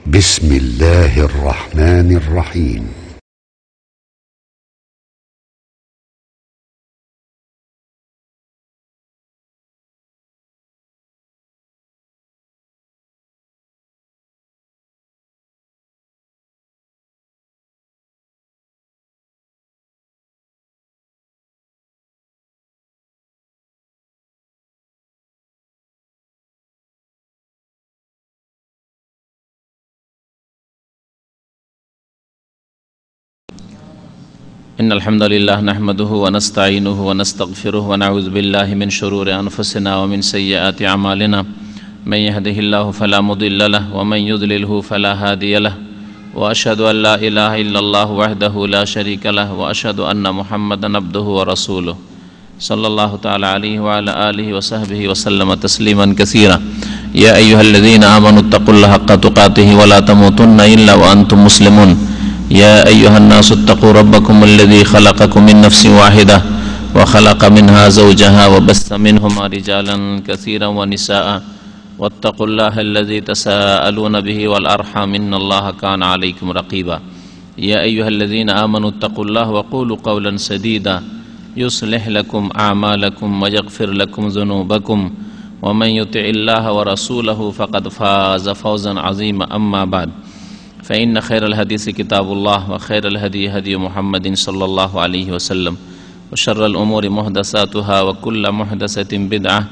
بسم الله الرحمن الرحيم إن الحمد لله نحمده ونستعينه ونستغفره ونعوذ بالله من شرور أنفسنا ومن سيئات أعمالنا من يهده الله فلا مضل له ومن يضلله فلا هادي له وأشهد أن لا إله إلا الله وحده لا شريك له وأشهد أن محمدا عبده ورسوله صلى الله تعالى عليه وعلى آله وصحبه وسلم تسليما كثيرا يا أيها الذين آمنوا اتقوا الله حق تقاته ولا تموتن إلا وأنتم مسلمون يا أيها الناس اتقوا ربكم الذي خلقكم من نفس واحدة وخلق منها زوجها وبث منهما رجالا كثيرا ونساء واتقوا الله الذي تساءلون به والأرحام إن الله كان عليكم رقيبا يا أيها الذين آمنوا اتقوا الله وقولوا قولا سديدا يصلح لكم أعمالكم ويغفر لكم ذنوبكم ومن يطع الله ورسوله فقد فاز فوزا عظيما أما بعد فإن خير الحديث كتاب الله وخير الهدي هدي محمد صلى الله عليه وسلم وشر الأمور محدثاتها وكل محدثة بدعة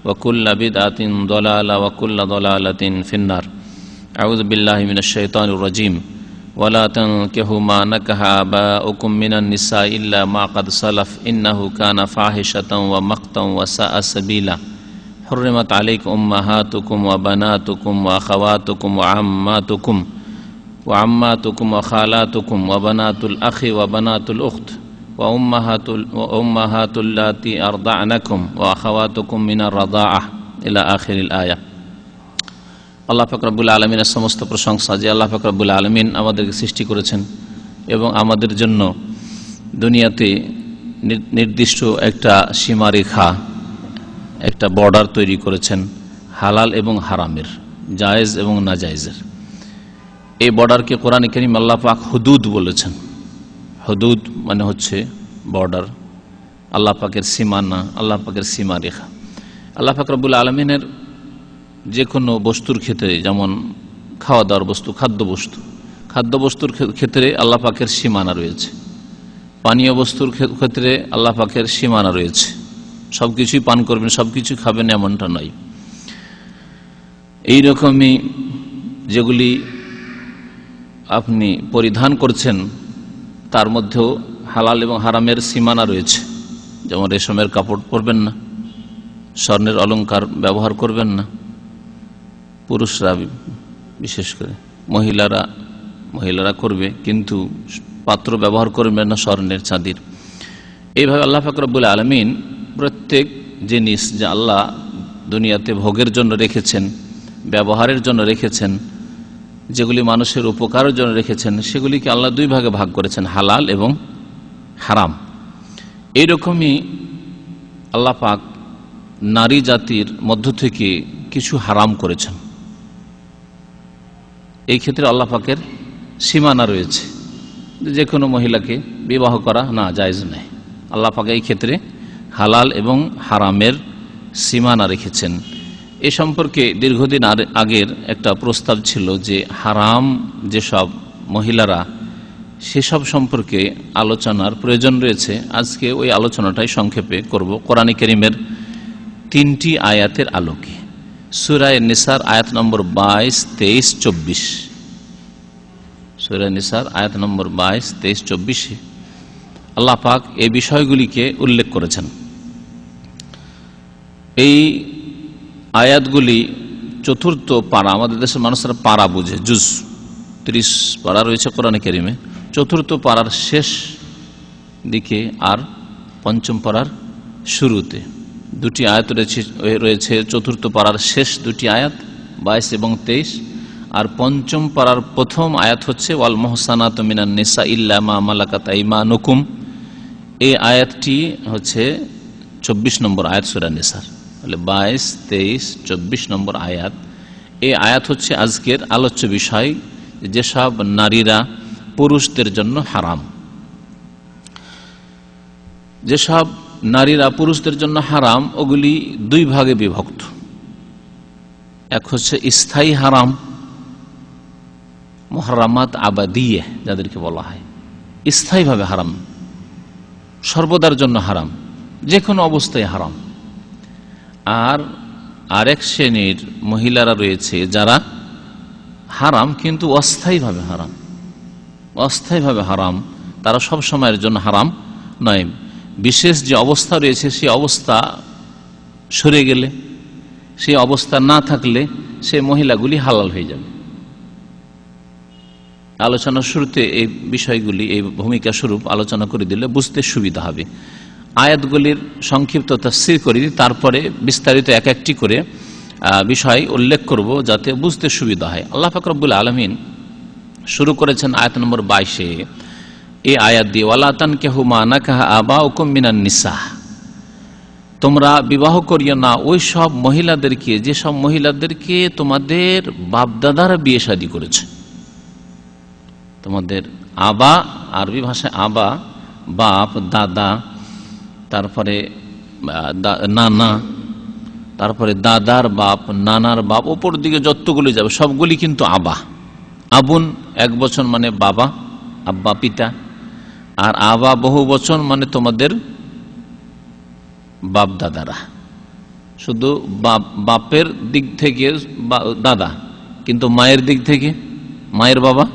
وكل بدعة ضلالة وكل ضلالة في النار أعوذ بالله من الشيطان الرجيم ولا تنكحوا ما نكح آباؤكم من النساء إلا ما قد سلف إنه كان فاحشة ومقتا وساء سبيلا حرمت عليكم أمهاتكم وبناتكم وأخواتكم وعماتكم وخالاتكم وبنات الأخ وبنات الأخت وأمهات اللاتي أرضعنكم وأخواتكم من الرضاعة إلى آخر الآية আল্লাহ পাক রব্বুল আলামিনের সমস্ত প্রশংসা যে আল্লাহ পাক রব্বুল আলামিন আমাদেরকে সৃষ্টি করেছেন এবং আমাদের জন্য দুনিয়াতে নির্দিষ্ট একটা সীমারেখা একটা বর্ডার তৈরি করেছেন হালাল এবং হারামের, জায়েজ এবং নাজায়েজের। এই বর্ডারকে কোরআনে কারীম আল্লাহ পাক হুদুদ বলেছেন। হুদুদ মানে হচ্ছে বর্ডার, আল্লাহ পাকের সীমানা, আল্লাহ পাকের সীমারেখা। আল্লাহ পাক রব্বুল আলামিনের যে কোনো বস্তুর ক্ষেত্রে, যেমন খাওয়া দাওয়ার বস্তু, খাদ্যবস্তুর ক্ষেত্রে আল্লাহ পাকের সীমানা রয়েছে, পানীয় বস্তুর ক্ষেত্রে আল্লাহ পাকের সীমানা রয়েছে। সব কিছুই পান করবেন, সব কিছু খাবেন এমনটা নয়। এইরকমই যেগুলি আপনি পরিধান করছেন তার মধ্যেও হালাল এবং হারামের সীমানা রয়েছে। যেমন রেশমের কাপড় পরবেন না, স্বর্ণের অলংকার ব্যবহার করবেন না, পুরুষরা বিশেষ করে, মহিলারা করবে, কিন্তু পাত্র ব্যবহার করবেন না স্বর্ণের, চাঁদির। এইভাবে আল্লাহ পাক রব্বুল আলামিন প্রত্যেক জিনিস যা আল্লাহ দুনিয়াতে ভোগের জন্য রেখেছেন, ব্যবহারের জন্য রেখেছেন, যেগুলি মানুষের উপকারের জন্য রেখেছেন, সেগুলিকে আল্লাহ দুই ভাগে ভাগ করেছেন, হালাল এবং হারাম। এইরকমই আল্লাহ পাক নারী জাতির মধ্য থেকে কিছু হারাম করেছেন। এই ক্ষেত্রে আল্লাহ পাকের সীমানা রয়েছে, যে কোনো মহিলাকে বিবাহ করা না জায়েজ নয়। আল্লাহ পাক এই ক্ষেত্রে হালাল এবং হারামের সীমানা রেখেছেন। এ সম্পর্কে দীর্ঘদিন আগের একটা প্রস্তাব ছিল যে হারাম যেসব মহিলারা, সেসব সম্পর্কে আলোচনার প্রয়োজন রয়েছে। আজকে ওই আলোচনাটাই সংক্ষেপে করব কোরআনে কারীমের 3টি আয়াতের আলোকে। সূরা নিসার আয়াত নম্বর 22, 23, 24। সূরা নিসার আয়াত নম্বর 22, 23, 24 আল্লাহ পাক এই বিষয়গুলিকে উল্লেখ করেছেন। এই আয়াতগুলি চতুর্থ পারা, আমাদের দেশের মানুষরা পারা বুঝে, জুজ 30 পারা রয়েছে কোরআনে কারীমে। চতুর্থ পারার শেষ দিকে আর পঞ্চম পারার শুরুতে 2টি আয়াত রয়েছে। চতুর্থ পারার শেষ 2টি আয়াত 22 এবং 23, আর পঞ্চম পারার প্রথম আয়াত হচ্ছে ওয়াল মুহসানাতু মিনান নিসা ইল্লা মা মালাকাত আইমানুকুম। এই আয়াতটি হচ্ছে 24 নম্বর আয়াত সূরা নিসার। তাহলে 22, 23, 24 নম্বর আয়াত, এই আয়াত হচ্ছে আজকের আলোচ্য বিষয়, যেসব নারীরা পুরুষদের জন্য হারাম। যেসব নারীরা পুরুষদের জন্য হারাম ওগুলি দুই ভাগে বিভক্ত। এক হচ্ছে স্থায়ী হারাম, মুহাররামাত আবাদিয়ে যাদেরকে বলা হয়, স্থায়ীভাবে হারাম, সর্বদার জন্য হারাম, যে কোনো অবস্থায় হারাম। আর আরেক শ্রেণীর মহিলারা রয়েছে যারা হারাম কিন্তু অস্থায়ীভাবে হারাম। অস্থায়ীভাবে হারাম, তারা সব সময়ের জন্য হারাম নয়, বিশেষ যে অবস্থা রয়েছে সেই অবস্থা সরে গেলে, সেই অবস্থা না থাকলে সেই মহিলাগুলি হালাল হয়ে যাবে। আলোচনার শুরুতে এই বিষয়গুলি, এই ভূমিকা স্বরূপ আলোচনা করে দিলে বুঝতে সুবিধা হবে। আয়াতগুলির সংক্ষিপ্ত তাফসীর করি, তারপরে বিস্তারিত এক একটি করে বিষয় উল্লেখ করব যাতে বুঝতে সুবিধা হয়। আল্লাহ পাক রব্বুল আলামিন শুরু করেছেন আয়াত নম্বর 22-এ এই আয়াত দিয়ে, ওয়ালা তানকিহু মা নাকাহা আবাউকুম মিনান নিসা, তোমরা বিবাহ করিও না ওই সব মহিলাদেরকে যেসব মহিলাদেরকে তোমাদের বাপদাদারা বিয়ে শাদী করেছে। তোমাদের আবা, আরবি ভাষায় আবা বাপ, দাদা, তারপরে নানা, তারপরে দাদার বাপ, নানার বাপ, ওপর দিকে যতগুলি যাবে সবগুলি কিন্তু আবা। আবুন এক বচন মানে বাবা, আব্বা পিতা, আর আবা বহু বচন মানে তোমাদের বাপ দাদারা। শুধু বাপের দিক থেকে দাদা, কিন্তু মায়ের দিক থেকে মায়ের বাবা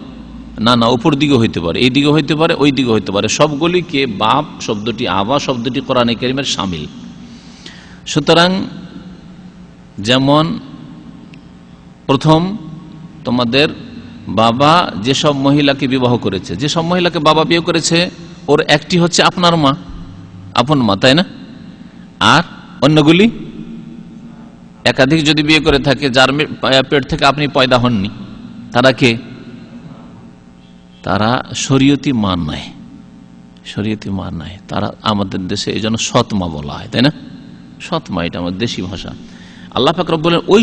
না, উপর দিকে হইতে পারে, এই দিকে হইতে পারে, ওই দিকে হইতে পারে, সবগুলিকে বাপ শব্দটি, আবা শব্দটি কোরআনে কারীমের শামিল। সুতরাং যেমন প্রথম তোমাদের বাবা যেসব মহিলাকে বিবাহ করেছে, যেসব মহিলাকে বাবা বিয়ে করেছে ওর একটি হচ্ছে আপনার মা, আপন মা, তাই না? আর অন্যগুলি একাধিক যদি বিয়ে করে থাকে, যার পেট থেকে আপনি পয়দা হননি, তারা কে? তারা শরীয়তি মা নয়, শরীয়তি মা নয়, তারা আমাদের দেশে এই জন্য সৎমা বলা হয়, তাই না? সৎমা, এটা আমার দেশি ভাষা। আল্লাহ পাক রব্বুল আলামিন ওই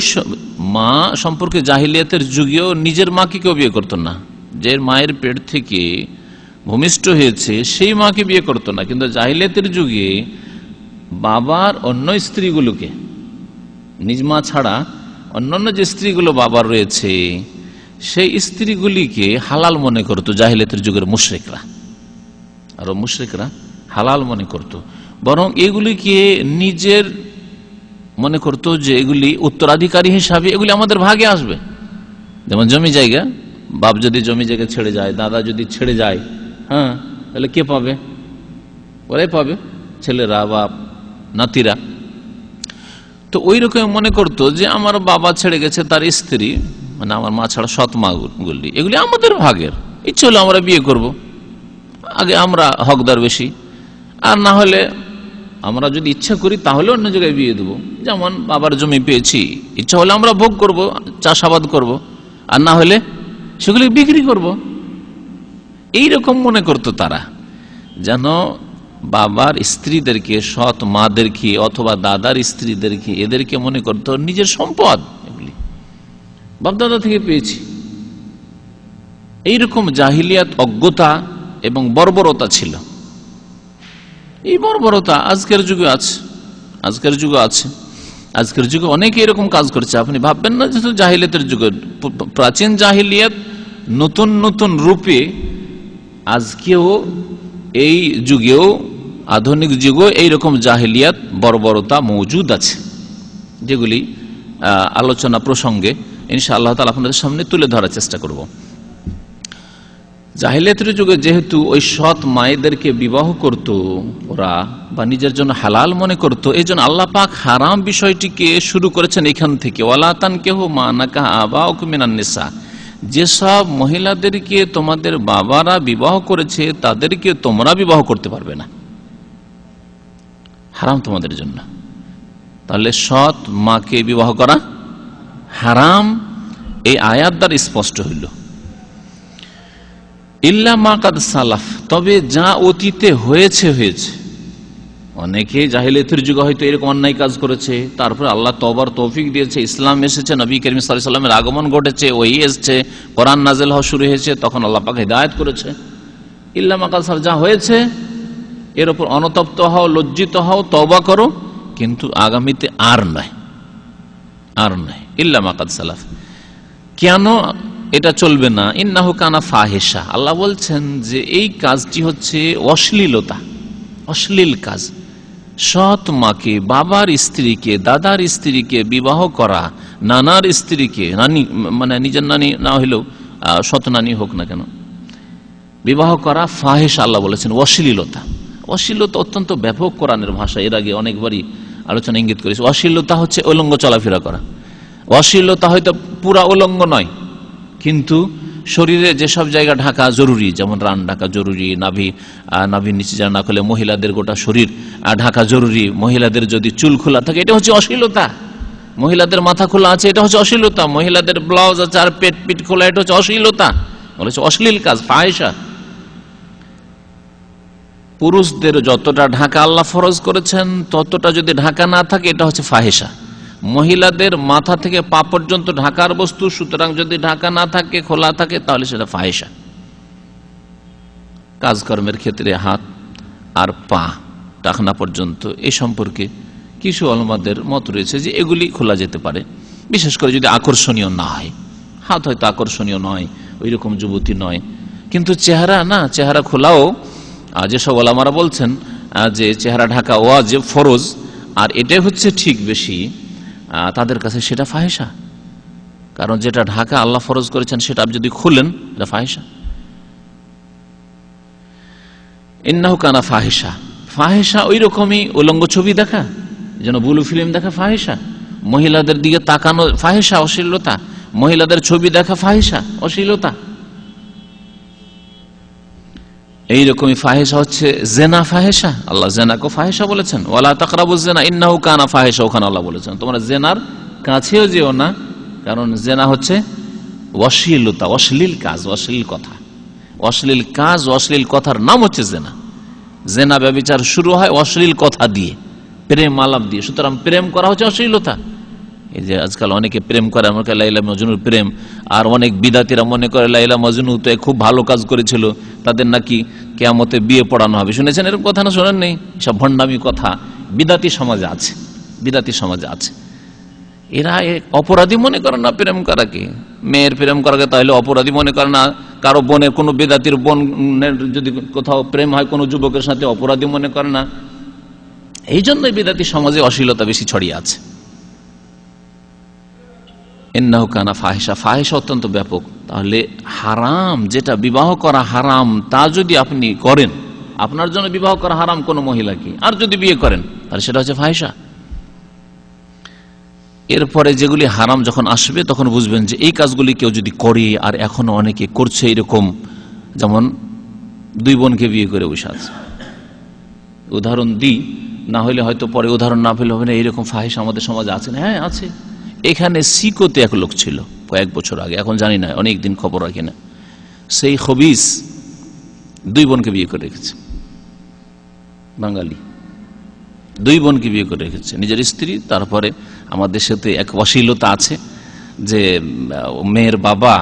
মা সম্পর্কে জাহিলিয়াতের যুগেও নিজের মাকে কেউ বিয়ে করতো না। যে মায়ের পেট থেকে ভূমিষ্ঠ হয়েছে সেই মাকে বিয়ে করতো না, কিন্তু জাহিলিয়াতের যুগে বাবার অন্য স্ত্রীগুলোকে, নিজ মা ছাড়া অন্যান্য যে স্ত্রীগুলো বাবার রয়েছে সেই স্ত্রীগুলিকে হালাল মনে করতো জাহিলিয়াতের যুগের মুশরিকরা। আরো মুশরিকরা হালাল মনে করত, বরং এগুলিকে নিজের মনে করতো যে এগুলি উত্তরাধিকারী হিসাবে এগুলি আমাদের ভাগে আসবে। যেমন জমি জায়গা, বাপ যদি জমি জায়গা ছেড়ে যায়, দাদা যদি ছেড়ে যায়, হ্যাঁ, তাহলে কে পাবে? ওরাই পাবে, ছেলেরা বা নাতিরা। তো ওই রকম মনে করতো যে আমার বাবা ছেড়ে গেছে, তার স্ত্রী মানে আমার মা ছাড়া সৎ মা গুলি, এগুলি আমাদের ভাগের, ইচ্ছে হলে আমরা বিয়ে করব, আগে আমরা হকদার বেশি, আর না হলে আমরা যদি ইচ্ছা করি তাহলে অন্য জায়গায় বিয়ে দেবো। যেমন বাবার জমি পেয়েছি, ইচ্ছা হলে আমরা ভোগ করব, চাষাবাদ করব, আর না হলে সেগুলি বিক্রি করব। এইরকম মনে করতো তারা, যেন বাবার স্ত্রীদেরকে, সৎ মাদেরকে অথবা দাদার স্ত্রীদেরকে, এদেরকে মনে করতো নিজের সম্পদ, এগুলি বাপদাদা থেকে পেয়েছি। এইরকম জাহিলিয়াত, অজ্ঞতা এবং বর্বরতা ছিল। এই বর্বরতা আজকের যুগে আছে, আজকের যুগে আছে, আজকের যুগে অনেকে এরকম কাজ করছে। আপনি ভাববেন না যে জাহিলিয়াতের যুগে, প্রাচীন জাহিলিয়াত নতুন নতুন রূপে আজকেও, এই যুগেও, আধুনিক যুগেও এইরকম জাহিলিয়াত বর্বরতা মজুদ আছে, যেগুলি আলোচনা প্রসঙ্গে ইনশাআল্লাহ তাআলা আপনাদের সামনে তুলে ধরার চেষ্টা করব। জাহিলিয়াতের যুগে যেহেতু ওই সৎ মায়েদেরকে বিবাহ করত ওরা, বা নিজের জন্য হালাল মনে করত, এই জন্য আল্লাহ পাক হারাম বিষয়টিকে শুরু করেছেন এখান থেকে, ওয়ালা তানকিহু মা নাকাহা আবাউকুম মিনান নিসা, যেসব মহিলাদেরকে তোমাদের বাবারা বিবাহ করেছে তাদেরকে তোমরা বিবাহ করতে পারবে না, হারাম তোমাদের জন্য। তাহলে সৎ মাকে বিবাহ করা হারাম, এই আয়াত দ্বারা স্পষ্ট হইল। ইল্লা মা কাদ সালাফ, তবে যা অতীতে হয়েছে হয়েছে, অনেকে জাহিলিয়াতের যুগে হয়তো এরকম অন্যায় কাজ করেছে, তারপরে আল্লাহ তওবার তৌফিক দিয়েছে, ইসলাম এসেছে, নবী করিম সাল্লাল্লাহু আলাইহি ওয়াসাল্লামের আগমন ঘটেছে, ওহী এসেছে, কোরআন নাযিল হওয়া শুরু হয়েছে, তখন আল্লাহ পাক হিদায়াত করেছে। ইল্লা মা কাদ সালাফ, যা হয়েছে এর উপর অনুতপ্ত হও, লজ্জিত হও, তওবা করো, কিন্তু আগামীতে আর নয়, আর নয়। ইল্লা মা কাদ সালাফ, কেন এটা চলবে না? ইন্নাহু কানা ফাহিশা, আল্লাহ বলছেন যে এই কাজটি হচ্ছে অশ্লীলতা, অশ্লীল কাজ। সৎ মাকে, বাবার স্ত্রীকে, দাদার স্ত্রীকে বিবাহ করা, নানার স্ত্রীকে, নানি মানে নিজের নানি না হইলেও সৎ নানি হোক না কেন, বিবাহ করা ফাহিশা আল্লাহ বলেছেন, অশ্লীলতা। অশ্লীলতা অত্যন্ত ব্যাপক কোরআনের ভাষা, এর আগে অনেকবারই আলোচনা ইঙ্গিত করেছে। অশ্লীলতা হচ্ছে উলঙ্গ চলাফেরা করা। অশ্লীলতা হয়তো পুরা উলঙ্গ নয়, কিন্তু শরীরে যেসব জায়গা ঢাকা জরুরি, যেমন রান ঢাকা জরুরি, নাভির নিচে যা না করলে মহিলাদের গোটা শরীর ঢাকা জরুরি, মহিলাদের যদি চুল খোলা থাকে এটা হচ্ছে অশ্লীলতা, মহিলাদের মাথা খোলা আছে এটা হচ্ছে অশ্লীলতা, মহিলাদের ব্লাউজ আছে আর পেট পিট খোলা এটা হচ্ছে অশ্লীলতা, বলেছে অশ্লীল কাজ, ফাহিশা। পুরুষদের যতটা ঢাকা আল্লাহ ফরজ করেছেন ততটা যদি ঢাকা না থাকে এটা হচ্ছে ফাহিশা। মহিলাদের মাথা থেকে পা পর্যন্ত ঢাকার বস্তু, সুতরাং যদি ঢাকা না থাকে, খোলা থাকে, তাহলে সেটা ফাহিশা। কাজকর্মের ক্ষেত্রে হাত আর পা টাকনা পর্যন্ত এই সম্পর্কে কিছু ওলামাদের মত রয়েছে যে এগুলি খোলা যেতে পারে, বিশেষ করে যদি আকর্ষণীয় না হয়। হাত হয়তো আকর্ষণীয় নয়, ওই রকম যুবতী নয়, কিন্তু চেহারা না, চেহারা খোলাও যেসব ওলামারা বলছেন যে চেহারা ঢাকা ওয়াজিব, ফরজ, আর এটাই হচ্ছে ঠিক বেশি, তাদের কাছে সেটা ফাহিশা। কারণ যেটা ঢাকা আল্লাহ ফরজ করেছেন সেটা আপনি যদি খুলেন এটা ফাহিশা। ইন্নাহু কানা ফাহিশা, ফাহিশা ওই রকমই উলঙ্গ ছবি দেখা, যেন ব্লু ফিল্ম দেখা ফাহিশা, মহিলাদের দিকে তাকানো ফাহিশা, অশ্লীলতা, মহিলাদের ছবি দেখা ফাহিশা, অশ্লীলতা। এইরকমই ফাহিশা হচ্ছে জেনা, ফাহিশা। আল্লাহ জেনাকে ফাহিশা বলেছেন, ওয়ালা তাকরাবুজ জেনা ইন্নাহু কানা ফাহিশা, ওখানে আল্লাহ বলেছেন তোমরা জেনার কাছেও যেও না, কারণ জেনা হচ্ছে অশ্লীলতা, অশ্লীল কাজ, অশ্লীল কথা, অশ্লীল কাজ, অশ্লীল কথার নাম হচ্ছে জেনা। জেনা ব্যভিচার শুরু হয় অশ্লীল কথা দিয়ে, প্রেম আলাপ দিয়ে, সুতরাং প্রেম করা হচ্ছে অশ্লীলতা। এই যে আজকাল অনেকে প্রেম করে, আমাকে লাইলা মজনুর প্রেম, আর অনেক বিদাতিরা মনে করে লাইলা মজনু তো খুব ভালো কাজ করেছিল, তাদের নাকি কিয়ামতে বিয়ে পড়ানো হবে। শুনেছেন এরকম কথা? না শোনেন নেই? সব ভণ্ডামি কথা বিদাতি সমাজে আছে, বিদাতি সমাজে আছে। এরা অপরাধী মনে করে না প্রেম করাকে, মেয়ের প্রেম করাকে তাহলে অপরাধী মনে করে না, কারো বোনের, কোনো বেদাতির বোনের যদি কোথাও প্রেম হয় কোনো যুবকের সাথে, অপরাধী মনে করে না। এই জন্যই বেদাতি সমাজে অশ্লীলতা বেশি ছড়িয়ে আছে। ইন্নাহু কানা ফাহিশা, ফাহিশা অত্যন্ত ব্যাপক। তাহলে হারাম, যেটা বিবাহ করা হারাম, তা যদি আপনি করেন, আপনার জন্য বিবাহ করা হারাম কোনো মহিলাকে, আর যদি বিয়ে করেন তাহলে সেটা হচ্ছে ফাহিশা। এরপরে যেগুলি হারাম যখন আসবে তখন বুঝবেন যে এই কাজগুলি কেউ যদি করে, আর এখনো অনেকে করছে এরকম, যেমন দুই বোনকে বিয়ে করে বসে আছে। উদাহরণ দিই, না হলে হয়তো পরে উদাহরণ না পেলে হবে না, এইরকম ফাহিশা আমাদের সমাজে আছে না? হ্যাঁ আছে। এখানে সিকোতে এক লোক ছিল কয়েক বছর আগে, এখন জানি না, অনেক দিন খবর রাখি না, সেই খবিস দুই বোনকে বিয়ে করে রেখেছে, বাঙালি দুই বোনকে বিয়ে করে রেখেছে, নিজের স্ত্রী। তারপরে আমাদের সাথে এক অশ্লীলতা আছে যে মেয়ের বাবা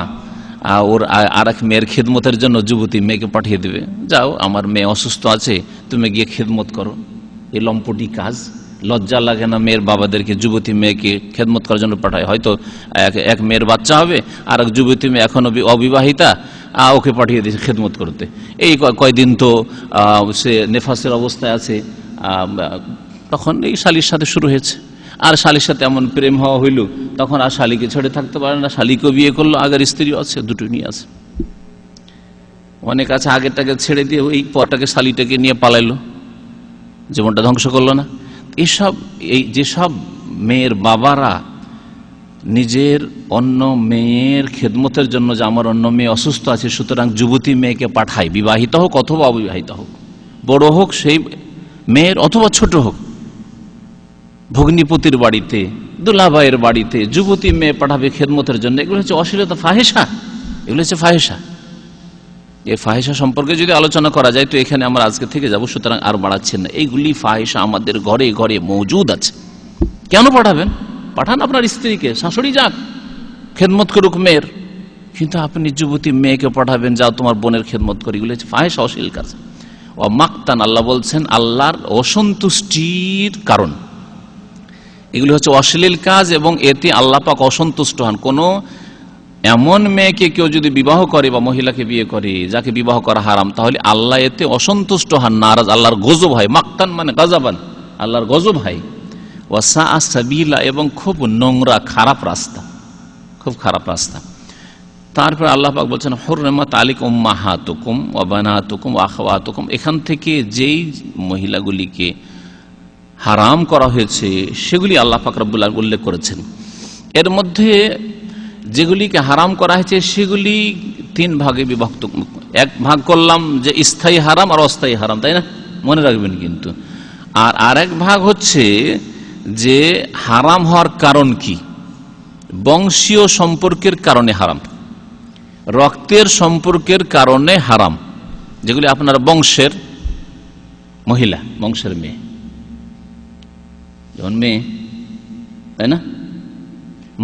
ওর আর এক মেয়ের খেদমতের জন্য যুবতী মেয়েকে পাঠিয়ে দেবে, যাও আমার মেয়ে অসুস্থ আছে তুমি গিয়ে খেদমত করো। এই লম্পটি কাজ, লজ্জা লাগে না মেয়ের বাবাদেরকে যুবতী মেয়েকে খেদমত করার জন্য পাঠায়? হয়তো এক মেয়ের বাচ্চা হবে, আর এক যুবতী মেয়ে এখনো অবিবাহিতা, ওকে পাঠিয়ে দিয়েছে খেদমত করতে। এই কয়দিন তো সে নেফাসের অবস্থায় আছে, তখন এই শালির সাথে শুরু হয়েছে। আর শালির সাথে এমন প্রেম হওয়া হইল, তখন আর শালিকে ছেড়ে থাকতে পারে না, শালিকেও বিয়ে করলো, আগের স্ত্রীও আছে, দুটো নিয়ে আছে। অনেক আছে আগেরটাকে ছেড়ে দিয়ে ওই পরটাকে, শালিটাকে নিয়ে পালাইলো, জীবনটা ধ্বংস করলো না। এসব, এই যেসব মেয়ের বাবারা নিজের অন্য মেয়ের খেদমতের জন্য, যে আমার অন্য মেয়ে অসুস্থ আছে সুতরাং যুবতী মেয়েকে পাঠায়, বিবাহিত হোক অথবা অবিবাহিত হোক, বড় হোক সেই মেয়ের অথবা ছোট হোক, ভগ্নিপতির বাড়িতে, দুলাভাইয়ের বাড়িতে যুবতী মেয়ে পাঠাবে খেদমতের জন্য, এগুলো হচ্ছে অশ্লীলতা, ফাহিশা, এগুলো হচ্ছে ফাহিশা। এই ফাহিশা সম্পর্কে যদি আলোচনা করা যায় তো এখানে আমরা আজকে থেকে যাব, সুতরাং আর বাড়াচ্ছেন না। এইগুলি ফাহিশা আমাদের ঘরে ঘরে মজুদ আছে। কেন পাঠাবেন? পাঠান আপনার স্ত্রীকে, শাশুড়ি যাক খেদমত করুক মেয়ের, কিন্তু আপনি যুবতী মেয়েকে পাঠাবেন যাও তোমার বোনের খেদমত করি, এগুলো হচ্ছে ফাহিশা, অশ্লীল কাজ। ও মাক্তান, আল্লাহ বলছেন আল্লাহর অসন্তুষ্টির কারণ এগুলি হচ্ছে অশ্লীল কাজ, এবং এতে আল্লাহ পাক অসন্তুষ্ট হন। কোনো এমন মেয়েকে কেউ যদি বিবাহ করে বা মহিলাকে বিয়ে করে যাকে বিবাহ করা হারাম, তাহলে আল্লাহ এতে অসন্তুষ্ট হন, নারাজ, আল্লাহর গজব হয়। মাক্তান মানে গাজাবান, আল্লাহর গজব হয়। ওয়াসা সাবিলা, এবং খুব নোংরা খারাপ রাস্তা, খুব খারাপ রাস্তা। তারপর আল্লাহ পাক বলছেন হুররিমাত আলাইকুম উম্মাহাতুকুম ওয়া বানাতুকুম ওয়া আখাওয়াতুকুম, এখান থেকে যেই মহিলাগুলিকে হারাম করা হয়েছে সেগুলি আল্লাহ পাক রব্বুল আলামিন উল্লেখ করেছেন। এর মধ্যে যেগুলিকে হারাম করা হয়েছে সেগুলি তিন ভাগে বিভক্ত। এক ভাগ করলাম যে স্থায়ী হারাম আর অস্থায়ী হারাম, তাই না? মনে রাখবেন কিন্তু। আর আরেক ভাগ হচ্ছে যে হারাম হওয়ার কারণ কি, বংশীয় সম্পর্কের কারণে হারাম, রক্তের সম্পর্কের কারণে হারাম, যেগুলি আপনার বংশের মহিলা, বংশের মেয়ে, যেমন মেয়ে, তাই না,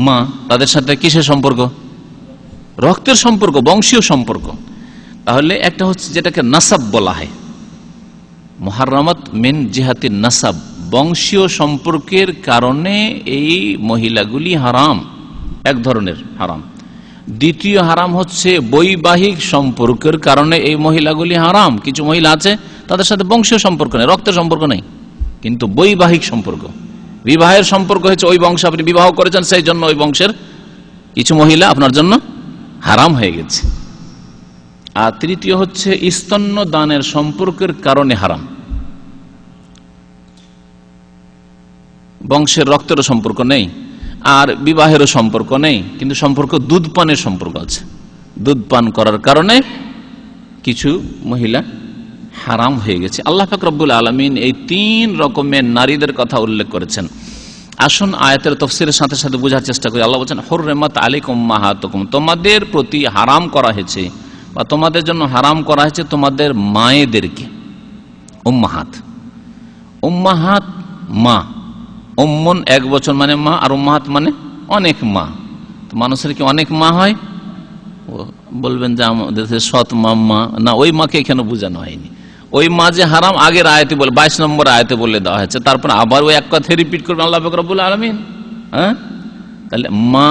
মা, তাদের সাথে কিসের সম্পর্ক? রক্তের সম্পর্ক, বংশীয় সম্পর্ক। তাহলে একটা হচ্ছে যেটাকে নাসাব বলা হয়, মুহাররামাত মিন জিহাতি নাসাব, বংশীয় সম্পর্কের কারণে এই মহিলাগুলি হারাম, এক ধরনের হারাম। দ্বিতীয় হারাম হচ্ছে বৈবাহিক সম্পর্কের কারণে এই মহিলাগুলি হারাম। কিছু মহিলা আছে তাদের সাথে বংশীয় সম্পর্ক নেই, রক্তের সম্পর্ক নেই, কিন্তু বৈবাহিক সম্পর্ক, বিবাহের সম্পর্ক হচ্ছে ওই বংশে আপনি বিবাহ করেছেন, সেই জন্য ওই বংশের কিছু মহিলা আপনার জন্য হারাম হয়ে গেছে। আর তৃতীয় হচ্ছে স্তন্য দানের সম্পর্কের কারণে হারাম, বংশের রক্তেরও সম্পর্ক নেই আর বিবাহেরও সম্পর্ক নেই, কিন্তু সম্পর্ক দুধ পানের সম্পর্ক আছে, দুধ পান করার কারণে কিছু মহিলা হারাম হয়ে গেছে। আল্লাহ পাক রব্বুল আলামিন এই তিন রকমের নারীদের কথা উল্লেখ করেছেন। আসুন আয়াতের তাফসীরের সাথে সাথে বোঝার চেষ্টা করি। আল্লাহ বলছেন হুররিমাত আলাইকুম উম্মাহাতুকুম, তোমাদের প্রতি হারাম করা হয়েছে বা তোমাদের জন্য হারাম করা হয়েছে তোমাদের মায়েদেরকে। উম্মাহাত, উম্মাহাত মা, উম্মুন এক বচন মানে মা, আর উম্মাহাত মানে অনেক মা। তো মানুষের কি অনেক মা হয়? বলবেন যে আমাদের সৎ মা না, ওই মাকে এখানে বোঝানো হয়নি। ওই মা যে হারাম আগের আয়াতে বলে 22 নম্বর আয়াতে বলে দেওয়া হয়েছে, তারপর আবার ওই এক কথা রিপিট করবেন আল্লাহ পাক রব্বুল আলামিন। হ্যাঁ, তাহলে মা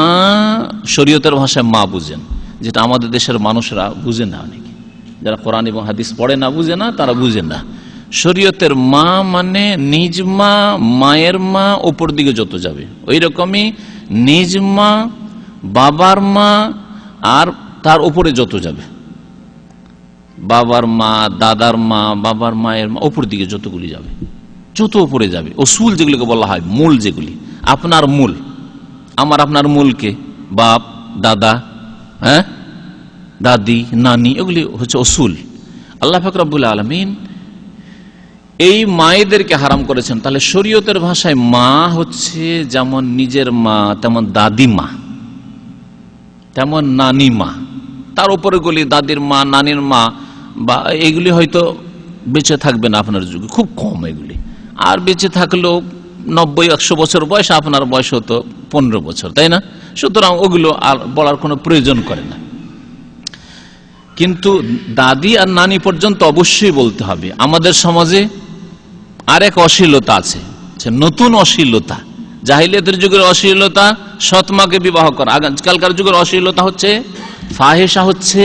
শরীয়তের ভাষায় মা বুঝেন, যেটা আমাদের দেশের মানুষরা বুঝে না, অনেকে যারা কোরআন এবং হাদিস পড়ে না, বুঝে না, তারা বুঝে না। শরীয়তের মা মানে নিজ মা, মায়ের মা ওপর দিকে যত যাবে, ওই রকমই নিজ মা, বাবার মা, আর তার উপরে যত যাবে, বাবার মা, দাদার মা, বাবার মায়ের মা, ওপর দিকে যতগুলি যাবে, যত উপরে যাবে, অসুল যেগুলিকে বলা হয়, মূল যেগুলি, আপনার মূল, আমার আপনার মূলকে বাপ, দাদা, হ্যাঁ, দাদি, নানি, এগুলি হচ্ছে অসুল। আল্লাহ পাক রব্বুল আলামিন এই মায়েদেরকে হারাম করেছেন। তাহলে শরীয়তের ভাষায় মা হচ্ছে যেমন নিজের মা, তেমন দাদি মা, তেমন নানি মা, তার উপরে গুলি দাদির মা, নানির মা, বা এগুলি হয়তো বেঁচে থাকবে না আপনার যুগে, খুব কম এগুলি। আর বেঁচে থাকলেও 90-100 বছর বয়স, আপনার বয়স হতো 15 বছর, তাই না? সুতরাং ওগুলো আর বলার কোনো প্রয়োজন করে না। কিন্তু দাদি আর নানি পর্যন্ত অবশ্যই বলতে হবে। আমাদের সমাজে আরেক অশ্লীলতা আছে, নতুন অশ্লীলতা, জাহিলিয়াতের যুগের অশ্লীলতা, সৎমাকে বিবাহ করা। আজকালকার যুগের অশ্লীলতা হচ্ছে, ফাহিশা হচ্ছে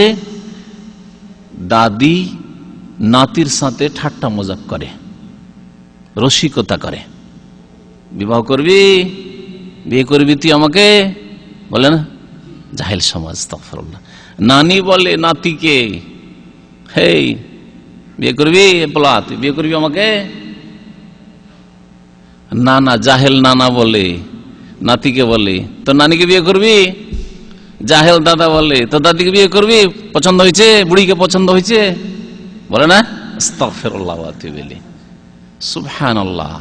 দাদি নাতির সাথে ঠাট্টা মজাক করে, রসিকতা করে। বিবাহ করবি, বিয়ে করবি তুই আমাকে, বলে না জাহিল সমাজ। আস্তাগফিরুল্লাহ। নানি বলে নাতিকে, হেই বিয়ে করবি, বলা তুই বিয়ে করবি আমাকে। নানা, জাহেল নানা বলে নাতিকে, বলে তো নানিকে বিয়ে করবি। জাহেল দাদা বলে তো দাদিকে বিয়ে করবি, পছন্দ হয়েছে, বুড়িকে পছন্দ হয়েছে, বলে না। আস্তাগফিরুল্লাহ ওয়া আতুবু ইলাইহি। সুবহানাল্লাহ।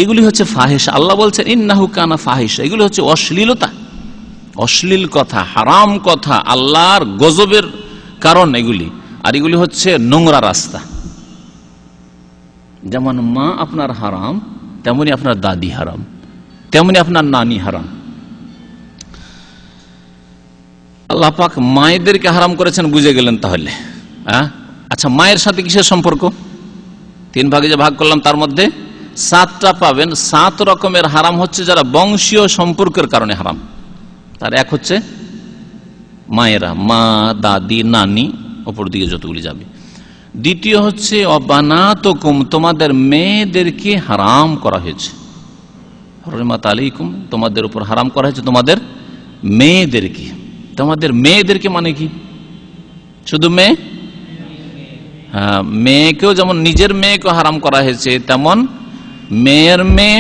এগুলি হচ্ছে ফাহিশা। আল্লাহ বলছেন ইন্নাহু কানা ফাহিশা, এগুলি হচ্ছে অশ্লীলতা, অশ্লীল কথা, হারাম কথা, আল্লাহর গজবের কারণ এগুলি। আর এগুলি হচ্ছে নোংরা রাস্তা। যেমন মা আপনার হারাম, তেমনি আপনার দাদি হারাম, তেমনি আপনার নানি হারাম। আল্লাহ পাক মায়েদেরকে হারাম করেছেন, বুঝে গেলেন তাহলে। আচ্ছা, মায়ের সাথে কিসের সম্পর্ক? 3 ভাগে যে ভাগ করলাম তার মধ্যে 7টা পাবেন। 7 রকমের হারাম হচ্ছে যারা বংশীয় সম্পর্কের কারণে হারাম। তার এক হচ্ছে মায়েরা, মা, দাদি, নানি, অপর দিকে যতগুলি যাবে। দ্বিতীয় হচ্ছে অবানাতুকুম, তোমাদের মেয়েদেরকে হারাম করা হয়েছে। হরমাত আলাইকুম, তোমাদের উপর হারাম করা হয়েছে তোমাদের মেয়েদেরকে। তোমাদের মেয়েদেরকে মানে কি? শুধু মেয়ে? হ্যাঁ, মেয়েকেও যেমন নিজের মেয়েকে হারাম করা হয়েছে, তেমন মেয়ের মেয়ে,